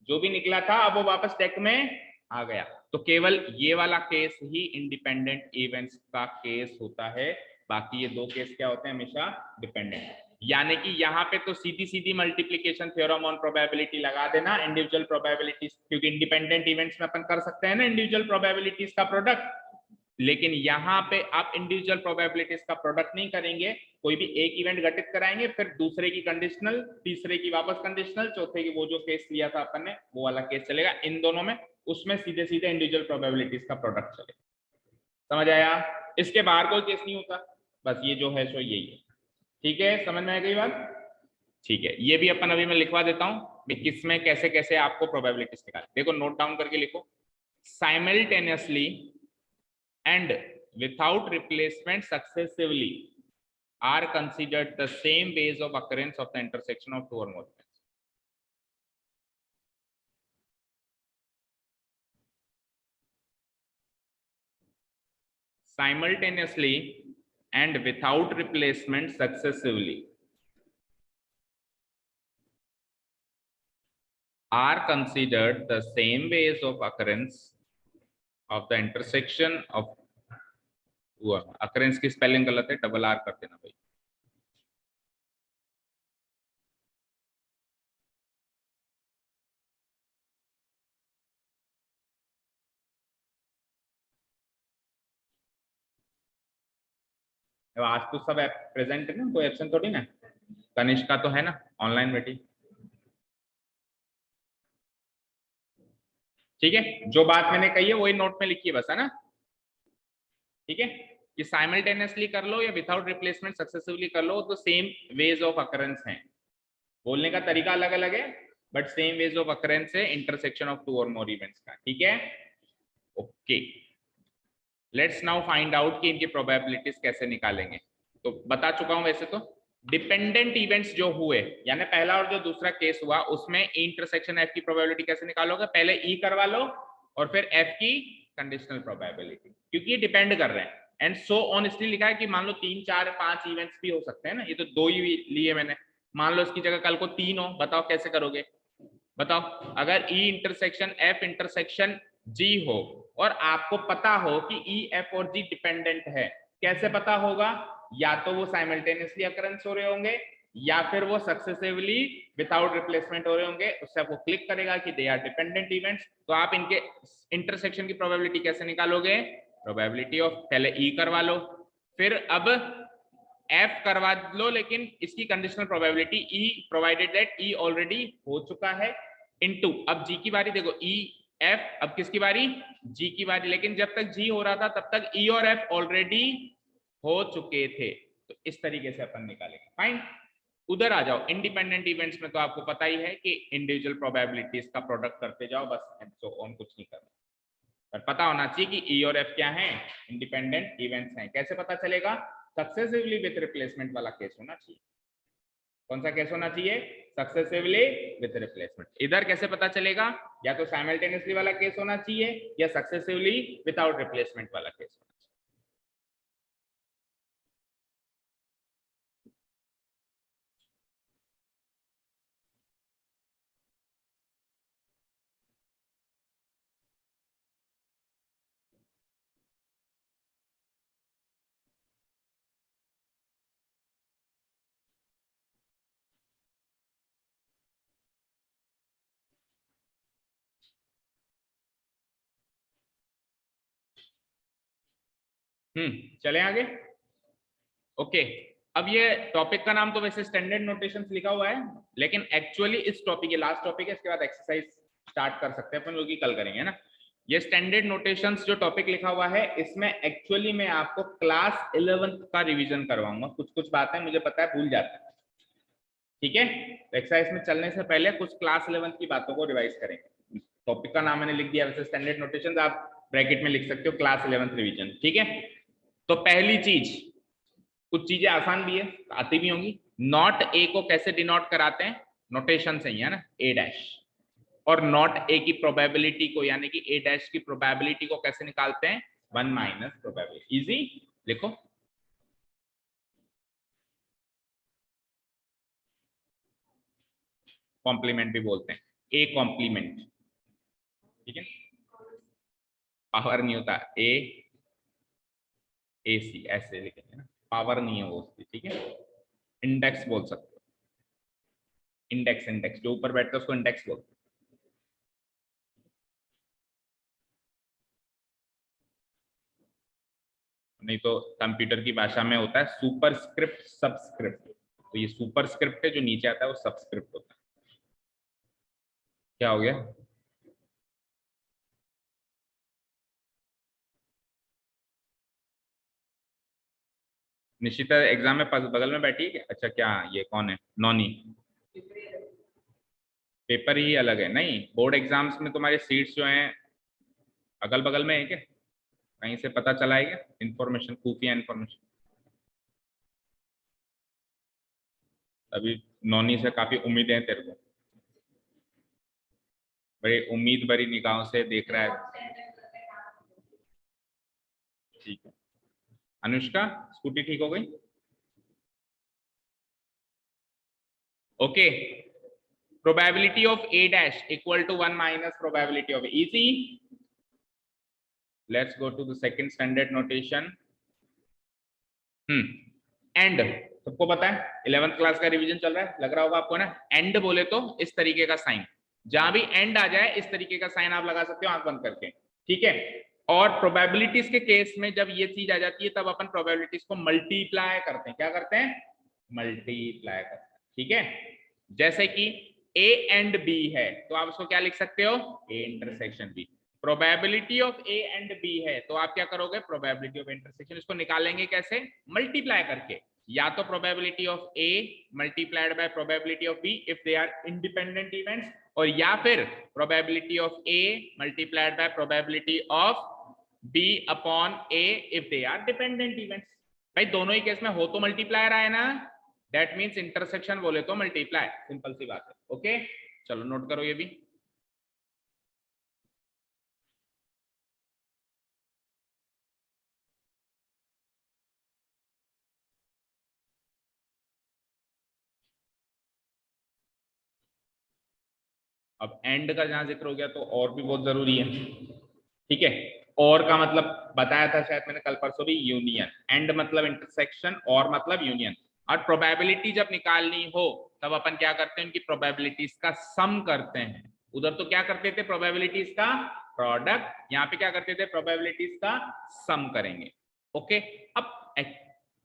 जो भी निकला था अब वो वापस डेक में आ गया। तो केवल ये वाला केस ही इंडिपेंडेंट इवेंट्स का केस होता है, बाकी ये 2 केस क्या होते हैं? हमेशा डिपेंडेंट। यानी कि यहाँ पे तो सीधी सीधी मल्टीप्लिकेशन थ्योरम ऑन प्रोबेबिलिटी लगा देना इंडिविजुअल प्रोबेबिलिटीज, क्योंकि इंडिपेंडेंट इवेंट्स में अपन कर सकते हैं ना इंडिविजुअल प्रोबेबिलिटीज का प्रोडक्ट। लेकिन यहाँ पे आप इंडिविजुअल प्रोबेबिलिटीज का प्रोडक्ट नहीं करेंगे, कोई भी एक इवेंट घटित कराएंगे, फिर दूसरे की कंडीशनल, तीसरे की वापस कंडीशनल, चौथे की वो जो केस लिया था अपन ने वो वाला केस चलेगा इन दोनों में, उसमें सीधे सीधे इंडिविजुअल प्रोबेबिलिटीज का प्रोडक्ट चलेगा। समझ आया? इसके बाहर कोई केस नहीं होता, बस ये जो है सो यही है। ठीक है, समझ में आ गई बात? ठीक है, ये भी अपन अभी मैं लिखवा देता हूँ किसमें कैसे कैसे आपको प्रोबेबिलिटीज निकाल। देखो नोट डाउन करके लिखो, simultaneously and without replacement successively are considered the same ways of occurrence of the intersection of 2 or more events. Simultaneously and without replacement successively are considered the same ways of occurrence of the intersection of occurrence की स्पेलिंग गलत है, डबल आर कर देना भाई। आज तो सब प्रेजेंट है ना, कोई एब्सेंट थोड़ी ना। कनिष्का तो है ना ऑनलाइन बैठी। ठीक है, जो बात मैंने कही है वही नोट में लिखी है बस, है ना? ठीक है, कि साइमल्टेनियसली कर लो या विदाउट रिप्लेसमेंट सक्सेसिवली कर लो, तो सेम वेज ऑफ अकरेंस हैं। बोलने का तरीका अलग अलग है but same veg of occurrence है इंटरसेक्शन ऑफ 2 और मोर इवेंट्स का, ठीक है। Okay, let's now find out कि इनकी प्रोबेबिलिटीज कैसे निकालेंगे। तो बता चुका हूं वैसे तो डिपेंडेंट इवेंट्स जो हुए यानी पहला और जो दूसरा केस हुआ उसमें ई इंटरसेक्शन एफ की प्रोबेबिलिटी कैसे निकालोगे, पहले ई करवा लो और फिर एफ की कंडीशनल प्रोबेबिलिटी, क्योंकि ये डिपेंड कर रहे हैं। एंड सो ऑन इसलिए लिखा है कि मान लो 3 4 5 इवेंट्स भी हो सकते हैं ना, ये तो 2 ही लिए मैंने, मान लो इसकी जगह कल को 3 हो, बताओ कैसे करोगे। बताओ अगर ई इंटरसेक्शन एफ इंटरसेक्शन जी हो और आपको पता हो कि ई एफ और जी डिपेंडेंट है, कैसे पता होगा, या तो वो साइमल्टेनियसली अकरेंस हो रहे होंगे या फिर वो सक्सेसिवली विदाउट रिप्लेसमेंट हो रहे होंगे, उससे आपको क्लिक करेगा कि दे आर डिपेंडेंट इवेंट्स। तो आप इनके इंटरसेक्शन की प्रोबेबिलिटी कैसे निकालोगे, प्रोबेबिलिटी ऑफ, पहले ई करवा लो फिर अब एफ करवा लो, लेकिन इसकी conditional probability E provided that E already हो चुका है इनटू, अब जी की बारी देखो, ई एफ, अब किसकी बारी, जी की बारी, लेकिन जब तक जी हो रहा था तब तक ई और एफ ऑलरेडी हो चुके थे। तो इस तरीके से अपन निकालेंगे। फाइन, उधर आ जाओ इंडिपेंडेंट इवेंट्स में, तो आपको पता ही है कि इंडिविजुअल प्रोबेबिलिटीज का प्रोडक्ट करते जाओ बस, एंड सो ऑन, कुछ नहीं करना, पर पता होना चाहिए कि ई और एफ क्या है, इंडिपेंडेंट इवेंट्स हैं। कैसे पता चलेगा, सक्सेसिवली विथ रिप्लेसमेंट वाला केस होना चाहिए। कौन सा केस होना चाहिए, सक्सेसिवली विथ रिप्लेसमेंट। इधर कैसे पता चलेगा, या तो साइमल्टेनियसली वाला केस होना चाहिए या सक्सेसिवली विदाउट रिप्लेसमेंट वाला केस होना चाहिए। चले आगे। ओके, अब ये टॉपिक का नाम तो वैसे स्टैंडर्ड नोटेशंस लिखा हुआ है, लेकिन एक्चुअली इस टॉपिक, ये लास्ट टॉपिक है, इसके बाद एक्सरसाइज स्टार्ट कर सकते हैं अपन, जो कि कल करेंगे ना। ये स्टैंडर्ड नोटेशंस जो टॉपिक लिखा हुआ है, इसमें एक्चुअली मैं आपको क्लास 11th का रिवीजन करवाऊंगा। कुछ कुछ बातें मुझे पता है भूल जाता है, ठीक है। एक्सरसाइज में चलने से पहले कुछ क्लास 11th की बातों को रिवाइज करेंगे। टॉपिक का नाम मैंने लिख दिया, वैसे स्टैंडर्ड नोटेशंस आप ब्रैकेट में लिख सकते हो, क्लास 11th रिवीजन, ठीक है। तो पहली चीज, कुछ चीजें आसान भी है, आती भी होंगी। नॉट ए को कैसे डिनोट कराते हैं, नोटेशन से ही है ना, ए डैश, और नॉट ए की प्रोबेबिलिटी को यानी कि ए डैश की प्रोबेबिलिटी को कैसे निकालते हैं, 1 माइनस प्रोबेबिलिटी। इजी, लिखो। कॉम्प्लीमेंट भी बोलते हैं, ए कॉम्प्लीमेंट, ठीक है। पावर नहीं होता, ए ए सी ऐसे लिखेंगे ना, पावर नहीं है वो उसकी, ठीक है। इंडेक्स बोल सकते हो, इंडेक्स, इंडेक्स जो ऊपर बैठता है उसको इंडेक्स बोलते हैं। नहीं तो कंप्यूटर की भाषा में होता है सुपरस्क्रिप्ट सबस्क्रिप्ट, तो ये सुपरस्क्रिप्ट है, जो नीचे आता है वो सबस्क्रिप्ट होता है। क्या हो गया, निश्चित एग्जाम में बगल में बैठी है क्या? अच्छा, क्या ये कौन है, नॉनी? पेपर ही अलग है, नहीं बोर्ड एग्जाम्स में तुम्हारे सीट्स जो हैं अगल बगल में है क्या, कहीं से पता चला है क्या, इंफॉर्मेशन, खुफिया इंफॉर्मेशन? अभी नॉनी से काफी उम्मीदें हैं तेरे को, बड़ी उम्मीद भरी निगाहों से देख रहा है, ठीक है। अनुष्का, स्कूटी ठीक हो गई? Okay, probability of a dash equal to 1 minus probability of a. Easy. Let's go to the second standard notation. And, सबको पता है 11th क्लास का रिवीजन चल रहा है, लग रहा होगा आपको ना। एंड बोले तो इस तरीके का साइन, जहां भी एंड आ जाए इस तरीके का साइन आप लगा सकते हो आंख बंद करके, ठीक है। और प्रोबेबिलिटीज के केस में जब ये चीज आ जाती है तब अपन प्रोबेबिलिटीज को मल्टीप्लाई करते हैं। क्या करते हैं, मल्टीप्लाई करते हैं, ठीक है। जैसे कि ए एंड बी है तो आप उसको क्या लिख सकते हो, A intersection B. Probability of A and B है तो आप क्या करोगे, प्रोबेबिलिटी ऑफ इंटरसेक्शन। इसको निकालेंगे कैसे, मल्टीप्लाई करके। या तो probability of A multiplied by probability of B if they are independent events, और या फिर probability of A multiplied by probability of B upon A if they are dependent events. भाई दोनों ही केस में हो तो मल्टीप्लायर आए ना, दैट मीन्स इंटरसेक्शन बोले तो मल्टीप्लाई, सिंपल सी बात है। ओके चलो नोट करो ये भी। अब एंड का जहां जिक्र हो गया तो और भी बहुत जरूरी है, ठीक है। और का मतलब बताया था शायद मैंने कल परसों भी, यूनियन। एंड मतलब इंटरसेक्शन, और मतलब यूनियन। और प्रोबेबिलिटी जब निकालनी हो तब अपन क्या करते हैं, उनकी प्रोबेबिलिटीज का सम करते हैं। उधर तो क्या करते थे, प्रोबेबिलिटीज का प्रोडक्ट, यहाँ पे क्या करते थे, प्रोबेबिलिटीज का सम करेंगे। ओके अब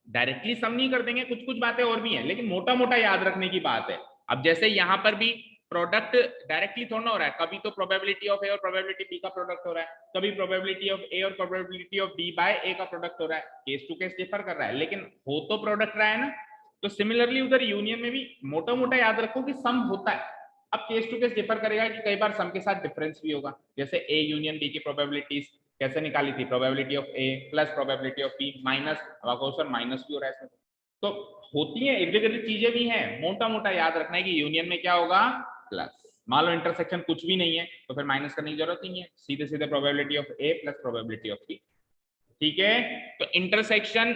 डायरेक्टली सम नहीं कर देंगे, कुछ कुछ बातें और भी हैं, लेकिन मोटा मोटा याद रखने की बात है। अब जैसे यहाँ पर भी प्रोडक्ट डायरेक्टली थोड़ा ना हो रहा है, कभी तो प्रोबेबिलिटी ऑफ ए और प्रोबेबिलिटी बी का प्रोडक्ट हो रहा है, कभी प्रोबेबिलिटी ऑफ ए और प्रोबेबिलिटी ऑफ बी बाय ए का प्रोडक्ट हो रहा है, केस टू केस डिफर कर रहा है, लेकिन हो तो प्रोडक्ट रहा है ना। तो सिमिलरली उधर यूनियन में भी मोटा मोटा याद रखो कि सम होता है। अब केस टू केस डिफर करेगा कि कई बार सम के साथ डिफरेंस भी होगा, जैसे ए यूनियन बी की प्रोबेबिलिटीज कैसे निकाली थी, probability of A plus probability of B minus, अब क्वेश्चन माइनस भी हो रहा है इसमें, तो होती है इर्द गिर्द चीजें भी हैं। मोटा मोटा याद रखना है कि यूनियन में क्या होगा, प्लस। मान लो इंटरसेक्शन कुछ भी नहीं है तो फिर माइनस करने की जरूरत नहीं है, सीधे सीधे probability of A plus probability of B, ठीक है। तो इंटरसेक्शन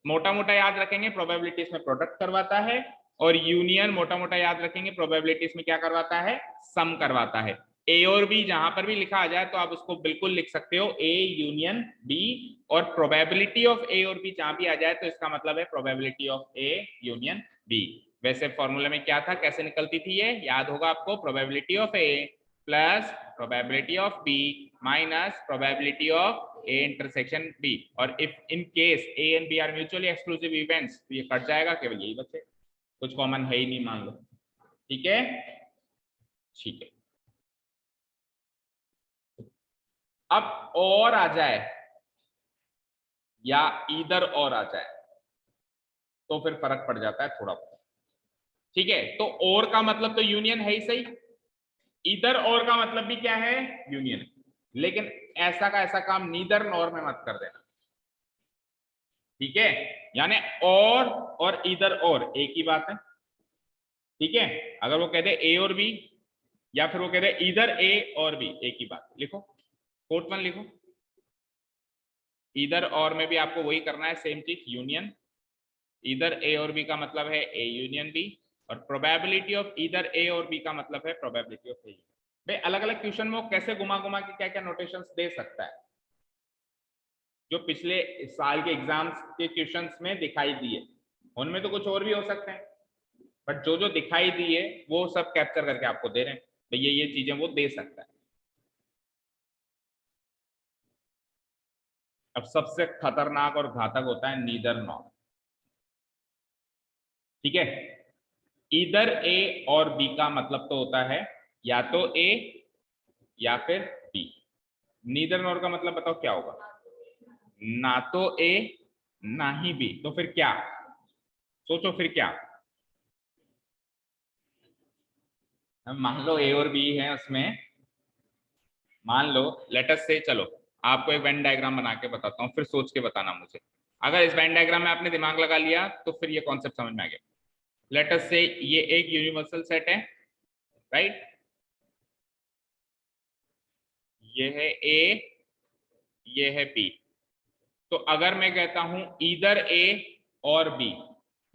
मोटा मोटा याद रखेंगे, प्रोबेबिलिटीज में प्रोडक्ट करवाता है, और यूनियन मोटा मोटा याद रखेंगे, प्रोबेबिलिटीज में क्या करवाता है, सम करवाता है। ए और बी जहां पर भी लिखा आ जाए तो आप उसको बिल्कुल लिख सकते हो ए यूनियन बी, और प्रोबेबिलिटी ऑफ ए और बी जहां भी आ जाए तो इसका मतलब है probability of A union B. वैसे फॉर्मूला में क्या था, कैसे निकलती थी ये याद होगा आपको, probability of A plus probability of B minus probability of A intersection B, और if in case A and B are mutually exclusive events तो ये कट जाएगा, केवल यही बचे, कुछ कॉमन है ही नहीं मान लो, ठीक है। ठीक है अब और आ जाए या इधर और आ जाए तो फिर फर्क पड़ जाता है थोड़ा बहुत, ठीक है। तो और का मतलब तो यूनियन है ही सही, इधर और का मतलब भी क्या है, यूनियन, लेकिन ऐसा का ऐसा काम नीदर नॉर में मत कर देना, ठीक है। यानी और इधर और एक ही बात है, ठीक है। अगर वो कहते ए और बी, या फिर वो कहते इधर ए और बी, एक ही बात, लिखो कोट वन लिखो। इधर और में भी आपको वही करना है, सेम चीज, यूनियन। इधर ए और बी का मतलब है ए यूनियन बी, और प्रोबेबिलिटी ऑफ इधर ए और बी का मतलब है प्रोबेबिलिटी ऑफ ए। भाई अलग अलग क्वेश्चन में वो कैसे घुमा घुमा के क्या क्या नोटेशंस दे सकता है, जो पिछले साल के एग्जाम्स के क्वेश्चंस में दिखाई दिए, उनमें तो कुछ और भी हो सकते हैं, बट जो जो दिखाई दिए वो सब कैप्चर करके आपको दे रहे हैं, तो ये चीजें वो दे सकता है। अब सबसे खतरनाक और घातक होता है नीदर नॉर, ठीक है। इधर ए और बी का मतलब तो होता है या तो ए या फिर बी, नीदर नॉर का मतलब बताओ क्या होगा, ना तो ए ना ही बी, तो फिर क्या, सोचो फिर क्या। मान लो ए और बी है उसमें, मान लो लेट अस से, चलो आपको एक वेन डायग्राम बना के बताता हूँ, फिर सोच के बताना मुझे। अगर इस वेन डायग्राम में आपने दिमाग लगा लिया तो फिर ये कॉन्सेप्ट समझ में आ गया। लेट अस से ये एक यूनिवर्सल सेट है, राइट, ये है ए, ये है बी। तो अगर मैं कहता हूं इधर ए और बी,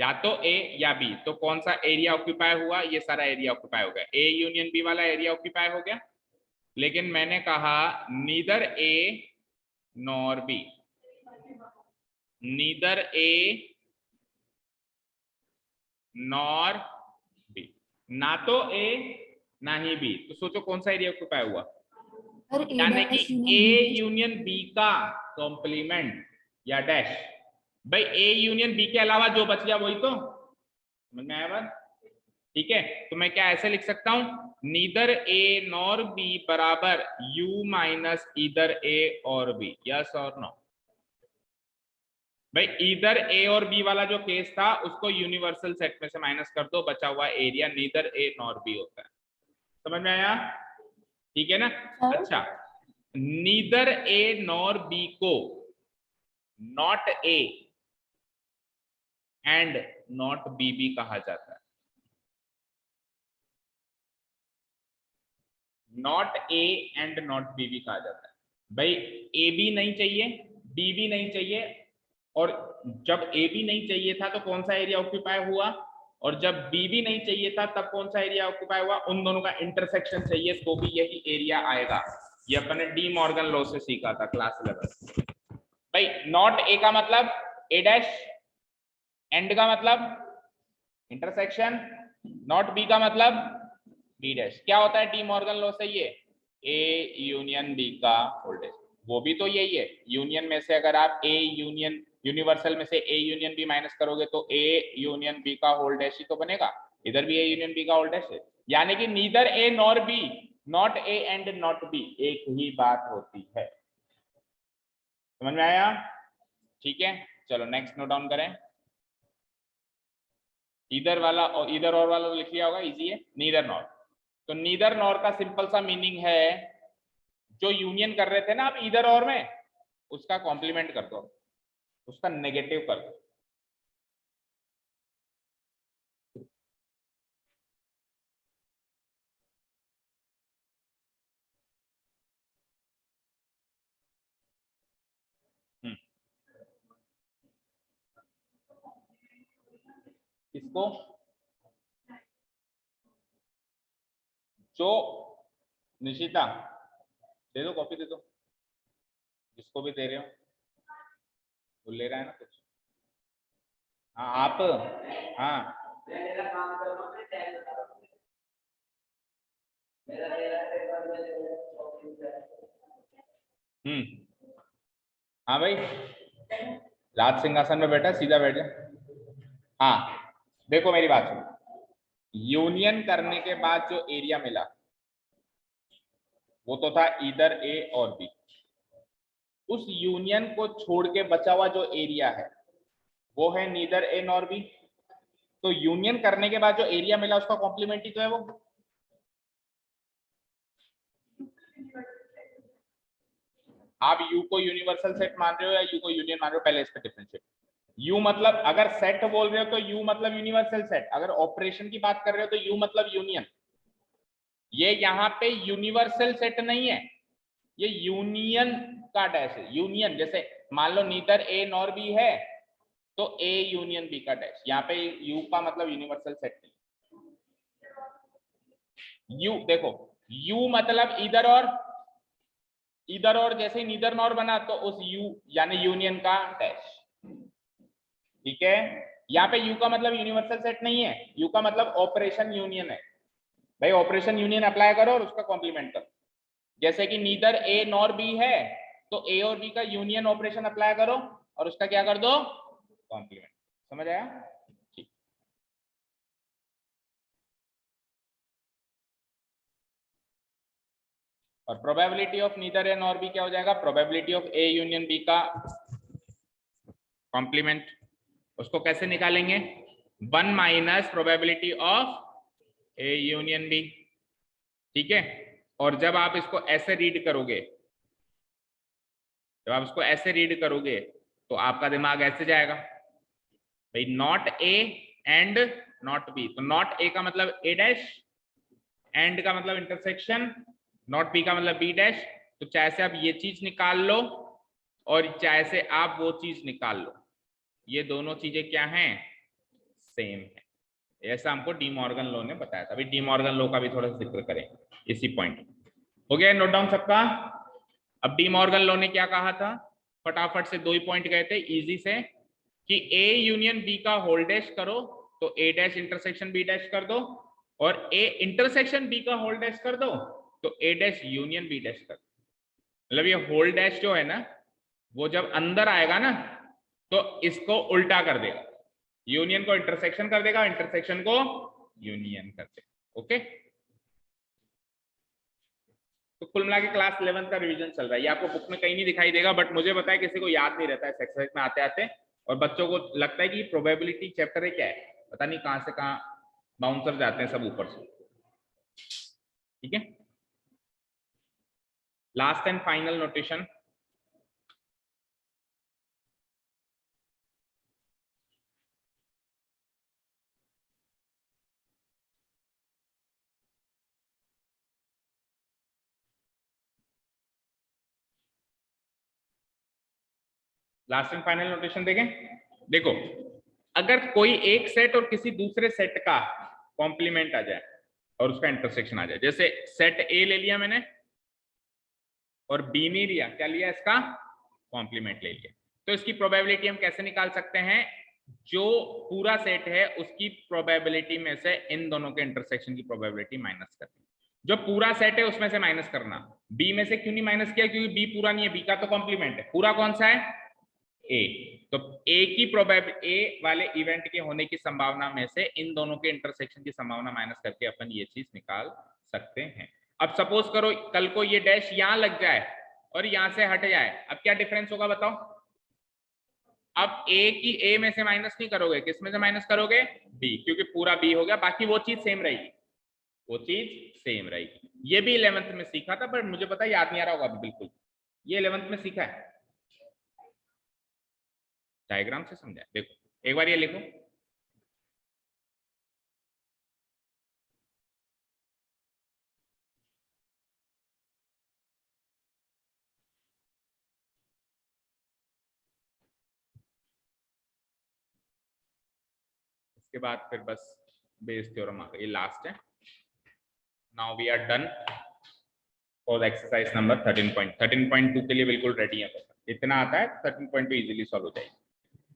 या तो ए या बी, तो कौन सा एरिया ऑक्यूपाई हुआ, ये सारा एरिया ऑक्यूपाई हो गया, ए यूनियन बी वाला एरिया ऑक्यूपाई हो गया। लेकिन मैंने कहा neither A nor B, neither A nor B, ना तो ए ना ही बी, तो सोचो कौन सा एरिया ऑक्यूपाई हुआ, सर ए यानी कि dash A union B. Union B का कॉम्प्लीमेंट या डैश। भाई ए यूनियन बी के अलावा जो बच गया वही तो, समझ में आया बात, ठीक है। तो मैं क्या ऐसे लिख सकता हूं, नीदर ए नॉर बी बराबर यू माइनस इधर ए और बी, यस और नो, भाई इधर ए और बी वाला जो केस था उसको यूनिवर्सल सेट में से माइनस कर दो, बचा हुआ area neither A nor B होता है। समझ में आया? ठीक है ना? सर अच्छा, नीदर ए नॉर बी को not A and not be भी कहा जाता है। Not A and not be भी कहा जाता है। भाई ए भी नहीं चाहिए, बी भी नहीं चाहिए, और जब ए भी नहीं चाहिए था तो कौन सा एरिया ऑक्यूपाई हुआ, और जब बी भी नहीं चाहिए था तब कौन सा एरिया ऑक्यूपाई हुआ, उन दोनों का इंटरसेक्शन चाहिए तो भी यही एरिया आएगा। ये अपन ने डी मॉर्गन लॉ से सीखा था क्लास 11। भाई नॉट ए का मतलब ए डैश, एंड का मतलब इंटरसेक्शन, नॉट बी का मतलब बी डैश। क्या होता है डी मॉर्गन लॉ से? ये ए यूनियन बी का वोल्टेज, वो भी तो यही है। यूनियन में से अगर आप ए यूनियन, यूनिवर्सल में से ए यूनियन बी माइनस करोगे तो ए यूनियन बी का होल डैश ही तो बनेगा। इधर भी ए यूनियन बी का होल डैश है, यानी कि neither A nor B, not A and not be, एक ही बात होती है। समझ में आया? ठीक है, चलो नेक्स्ट नोट डाउन करें। इधर वाला और इधर और वाला लिख लिया होगा, इजी है। नीदर नॉर, तो नीदर नॉर का सिंपल सा मीनिंग है जो यूनियन कर रहे थे ना आप इधर और में, उसका कॉम्प्लीमेंट कर दो, उसका नेगेटिव कर दो। इसको जो निशिता दे दो, कॉपी दे दो, जिसको भी दे रहे हो। वो ले रहा है ना कुछ? हाँ आप, हाँ हाँ भाई, राज सिंहासन में बैठा, सीधा बैठ जा। हाँ देखो मेरी बात सुनो, यूनियन करने के बाद जो एरिया मिला वो तो था इधर ए और बी। उस यूनियन को छोड़ के बचा हुआ जो एरिया है वो है नीदर ए नॉर बी। तो यूनियन करने के बाद जो एरिया मिला उसका कॉम्प्लीमेंट ही तो है वो। आप यू को यूनिवर्सल सेट मान रहे हो या यू को यूनियन मान रहे हो, पहले इस पे डिफरेंशिएट। यू मतलब अगर सेट बोल रहे हो तो यू मतलब यूनिवर्सल सेट, अगर ऑपरेशन की बात कर रहे हो तो यू मतलब यूनियन। ये यहाँ पे यूनिवर्सल सेट नहीं है, ये यूनियन का डैश है। यूनियन जैसे मान लो नीदर ए नॉर बी है तो ए यूनियन बी का डैश, यहाँ पे यू का मतलब यूनिवर्सल सेट नहीं। यू देखो, यू मतलब इधर और, इधर और जैसे ही नीदर नॉर बना तो उस यू यानी यूनियन का डैश। ठीक है, यहाँ पे यू का मतलब यूनिवर्सल सेट नहीं है, यू का मतलब ऑपरेशन यूनियन है। भाई ऑपरेशन यूनियन अप्लाई करो और उसका कॉम्प्लीमेंट करो। जैसे कि नीदर ए नॉर बी है तो ए और बी का यूनियन ऑपरेशन अप्लाई करो और उसका क्या कर दो, कॉम्प्लीमेंट। समझ आया? ठीक। और probability of neither A nor B क्या हो जाएगा? Probability of A union B का कॉम्प्लीमेंट। उसको कैसे निकालेंगे? 1 minus probability of A union B. ठीक है, और जब आप इसको ऐसे रीड करोगे, जब आप इसको ऐसे रीड करोगे तो आपका दिमाग ऐसे जाएगा, भाई not A and not be. तो नॉट ए का मतलब ए डैश, एंड का मतलब इंटरसेक्शन, नॉट बी का मतलब बी डैश। तो चाहे से आप ये चीज निकाल लो और चाहे से आप वो चीज निकाल लो, ये दोनों चीजें क्या हैं? सेम है। ऐसा हमको डी मॉर्गन लॉ ने बताया था। अभी डी मॉर्गन लॉ का भी थोड़ा सा जिक्र करें इसी पॉइंट। हो गया नोट डाउन सबका? अब डी मॉर्गन लॉ ने क्या कहा था, फटाफट से 2 ही पॉइंट गए थे इजी से, कि ए यूनियन बी का होल डैश करो तो ए डैश इंटरसेक्शन बी डैश कर दो, और ए इंटरसेक्शन बी का होल डैश कर दो तो ए डैश यूनियन बी डैश कर दो। मतलब ये होल डैश जो है ना वो जब अंदर आएगा ना तो इसको उल्टा कर देगा, यूनियन को इंटरसेक्शन कर देगा, इंटरसेक्शन को यूनियन कर देगा। ओके, तो कुल मिला के क्लास 11 का रिवीजन चल रहा है। ये आपको बुक में कहीं नहीं दिखाई देगा, बट मुझे पता है किसी को याद नहीं रहता है एक्सरसाइज में आते आते, और बच्चों को लगता है कि प्रोबेबिलिटी चैप्टर है क्या है, पता नहीं कहां से कहां बाउंसर जाते हैं सब ऊपर से। ठीक है, last and final notation, last and final notation देखें। देखो, अगर कोई एक सेट और किसी दूसरे सेट का कॉम्प्लीमेंट आ जाए और उसका इंटरसेक्शन आ जाए, जैसे सेट ए ले लिया मैंने और बी नहीं लिया, क्या लिया, इसका कॉम्प्लीमेंट ले लिया, तो इसकी प्रोबेबिलिटी हम कैसे निकाल सकते हैं, जो पूरा सेट है उसकी प्रोबेबिलिटी में से इन दोनों के इंटरसेक्शन की प्रोबेबिलिटी माइनस करनी। जो पूरा सेट है उसमें से माइनस करना। बी में से क्यों नहीं माइनस किया, क्योंकि बी पूरा नहीं है, बी का तो कॉम्प्लीमेंट है। पूरा कौन सा है, ए, तो ए की प्रोबेबिलिटी, ए वाले इवेंट के होने की संभावना में से इन दोनों के इंटरसेक्शन की संभावना माइनस करके अपन ये चीज निकाल सकते हैं। अब सपोज करो कल को ये डैश यहां लग जाए और यहां से हट जाए, अब क्या डिफरेंस होगा बताओ। अब ए की ए में से माइनस नहीं करोगे, किस में से माइनस करोगे, बी, क्योंकि पूरा बी हो गया, बाकी वो चीज सेम रहेगी, वो चीज सेम रहेगी। ये भी 11th में सीखा था, पर मुझे पता याद नहीं आ रहा होगा अभी, बिल्कुल ये 11th में सीखा है, डायग्राम से समझा। देखो एक बार ये लिखो, इसके बाद फिर बस बेस थ्योरम आ गया, ये लास्ट है। Now we are done for exercise number 13.2 के लिए बिल्कुल रेडी है, इतना आता है 13.2 इजीली सॉल्व हो जाएगी।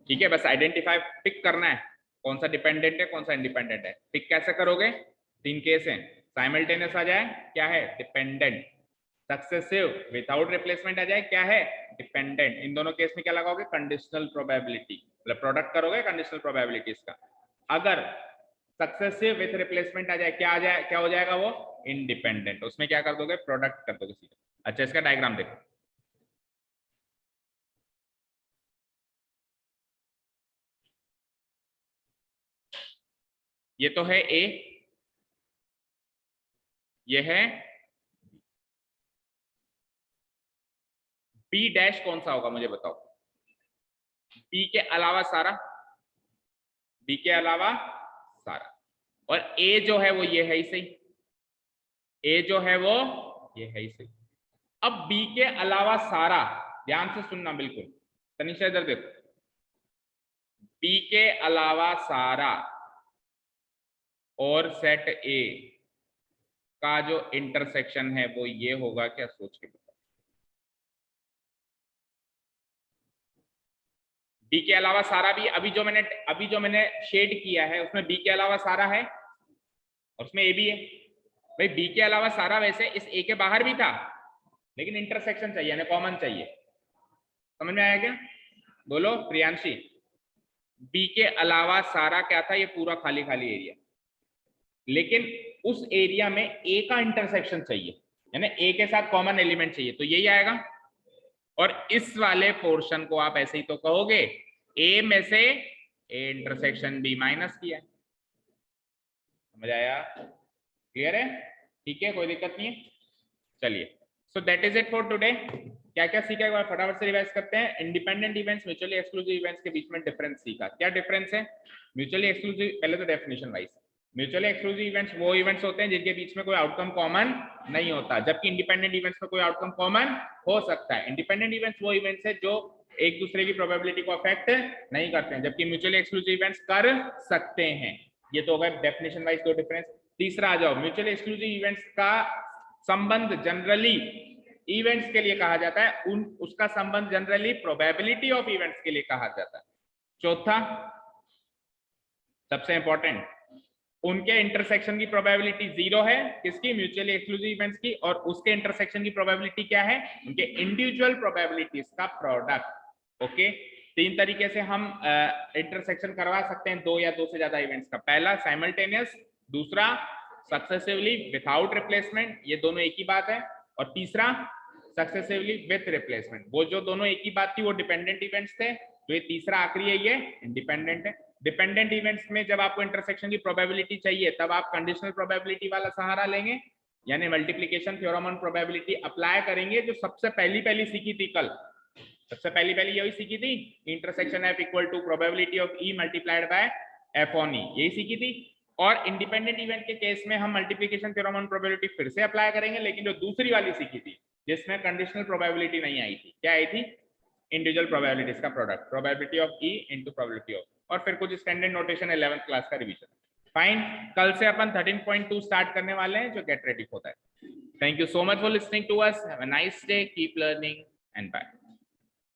ठीक है, बस आइडेंटिफाई पिक करना है कौन सा डिपेंडेंट है कौन सा इंडिपेंडेंट है। पिक कैसे करोगे, 3 केस हैं, साइमल्टेनियस आ जाए क्या है, डिपेंडेंट, सक्सेसिव विदाउट रिप्लेसमेंट आ जाए क्या है, डिपेंडेंट। इन दोनों केस में क्या लगाओगे, कंडीशनल प्रोबेबिलिटी, मतलब प्रोडक्ट करोगे कंडीशनल प्रोबेबिलिटीज का। अगर सक्सेसिव विथ रिप्लेसमेंट आ जाए क्या आ जाए, क्या हो जाएगा वो, इंडिपेंडेंट, उसमें क्या कर दोगे, प्रोडक्ट कर दोगे सीधा। अच्छा, इसका डायग्राम देखो, ये तो है ए, ये है बी डैश, कौन सा होगा मुझे बताओ, बी के अलावा सारा, बी के अलावा सारा, और ए जो है वो ये है ही सही, ए जो है वो ये है ही सही। अब बी के अलावा सारा, ध्यान से सुनना बिल्कुल, तनिषा इधर देखो, बी के अलावा सारा और सेट ए का जो इंटरसेक्शन है वो ये होगा क्या, सोच के बताओ। बी के अलावा सारा भी, अभी जो मैंने शेड किया है उसमें बी के अलावा सारा है और उसमें ए भी है। भाई बी के अलावा सारा वैसे इस ए के बाहर भी था, लेकिन इंटरसेक्शन चाहिए यानी कॉमन चाहिए, समझ में आया क्या, बोलो प्रियांशी। बी के अलावा सारा क्या था, ये पूरा खाली खाली एरिया, लेकिन उस एरिया में ए का इंटरसेक्शन चाहिए, यानी ए के साथ कॉमन एलिमेंट चाहिए, तो यही आएगा। और इस वाले पोर्शन को आप ऐसे ही तो कहोगे, ए में से ए इंटरसेक्शन बी माइनस किया, समझ आया, क्लियर है, ठीक है, कोई दिक्कत नहीं है। चलिए, so that is it for today. क्या क्या सीखा एक बार फटाफट से रिवाइज करते हैं। Independent events, mutually exclusive events के बीच में डिफरेंस सीखा, क्या डिफरेंस है, म्यूचुअली एक्सक्लूसिव, पहले तो definition wise, mutually exclusive events वो इवेंट्स होते हैं जिनके बीच में कोई आउटकम कॉमन नहीं होता, जबकि इंडिपेंडेंट इवेंट्स में कोई आउटकम कॉमन हो सकता है। इंडिपेंडेंट इवेंट्स वो इवेंट्स है जो एक दूसरे की प्रोबेबिलिटी को अफेक्ट नहीं करते हैं, जबकि म्यूचुअली एक्सक्लूसिव इवेंट्स कर सकते हैं। ये तो होगा डेफिनेशन वाइज दो डिफरेंस। तीसरा आ जाओ, म्यूचुअली एक्सक्लूसिव इवेंट्स का संबंध जनरली इवेंट्स के लिए कहा जाता है, उसका संबंध जनरली प्रोबेबिलिटी ऑफ इवेंट्स के लिए कहा जाता है। चौथा सबसे इंपॉर्टेंट, उनके इंटरसेक्शन की प्रोबेबिलिटी 0 है, किसकी, म्यूचुअली एक्सक्लूसिव इवेंट्स की, और उसके इंटरसेक्शन की प्रोबेबिलिटी क्या है, उनके इंडिविजुअल प्रोबेबिलिटीज का प्रोडक्ट। ओके, 3 तरीके से हम इंटरसेक्शन करवा सकते हैं दो या दो से ज्यादा इवेंट्स का। पहला साइमल्टेनियस, दूसरा सक्सेसिवली विदाउट रिप्लेसमेंट, ये दोनों एक ही बात है, और तीसरा सक्सेसिवली विथ रिप्लेसमेंट। वो जो दोनों एक ही बात थी वो डिपेंडेंट इवेंट्स थे, तो ये तीसरा आखिरी है, ये इंडिपेंडेंट है। डिपेंडेंट इवेंट्स में जब आपको इंटरसेक्शन की प्रोबेबिलिटी चाहिए तब आप कंडीशनल प्रोबेबिलिटी वाला सहारा लेंगे, यानी multiplication theorem on probability apply करेंगे, जो सबसे पहली सीखी थी कल। सबसे पहली यही सीखी थी, intersection F equal to probability of E multiplied by F on E, यही सीखी थी। और इंडिपेंडेंट इवेंट के केस में हम मल्टीप्लिकेशन थ्योरम ऑन प्रोबेबिलिटी फिर से अप्लाई करेंगे, लेकिन जो दूसरी वाली सीखी थी जिसमें कंडीशनल प्रोबेबिलिटी नहीं आई थी, क्या आई थी, इंडिविजुअल प्रोबेबिलिटीज का product, probability of E into probability of, और फिर कुछ स्टैंडर्ड नोटेशन 11th क्लास का रिवीजन। फाइन, कल से अपन 13.2 स्टार्ट करने वाले हैं जो गेट रेडी होता है। Thank you so much for listening to us, have a nice day, keep learning and bye.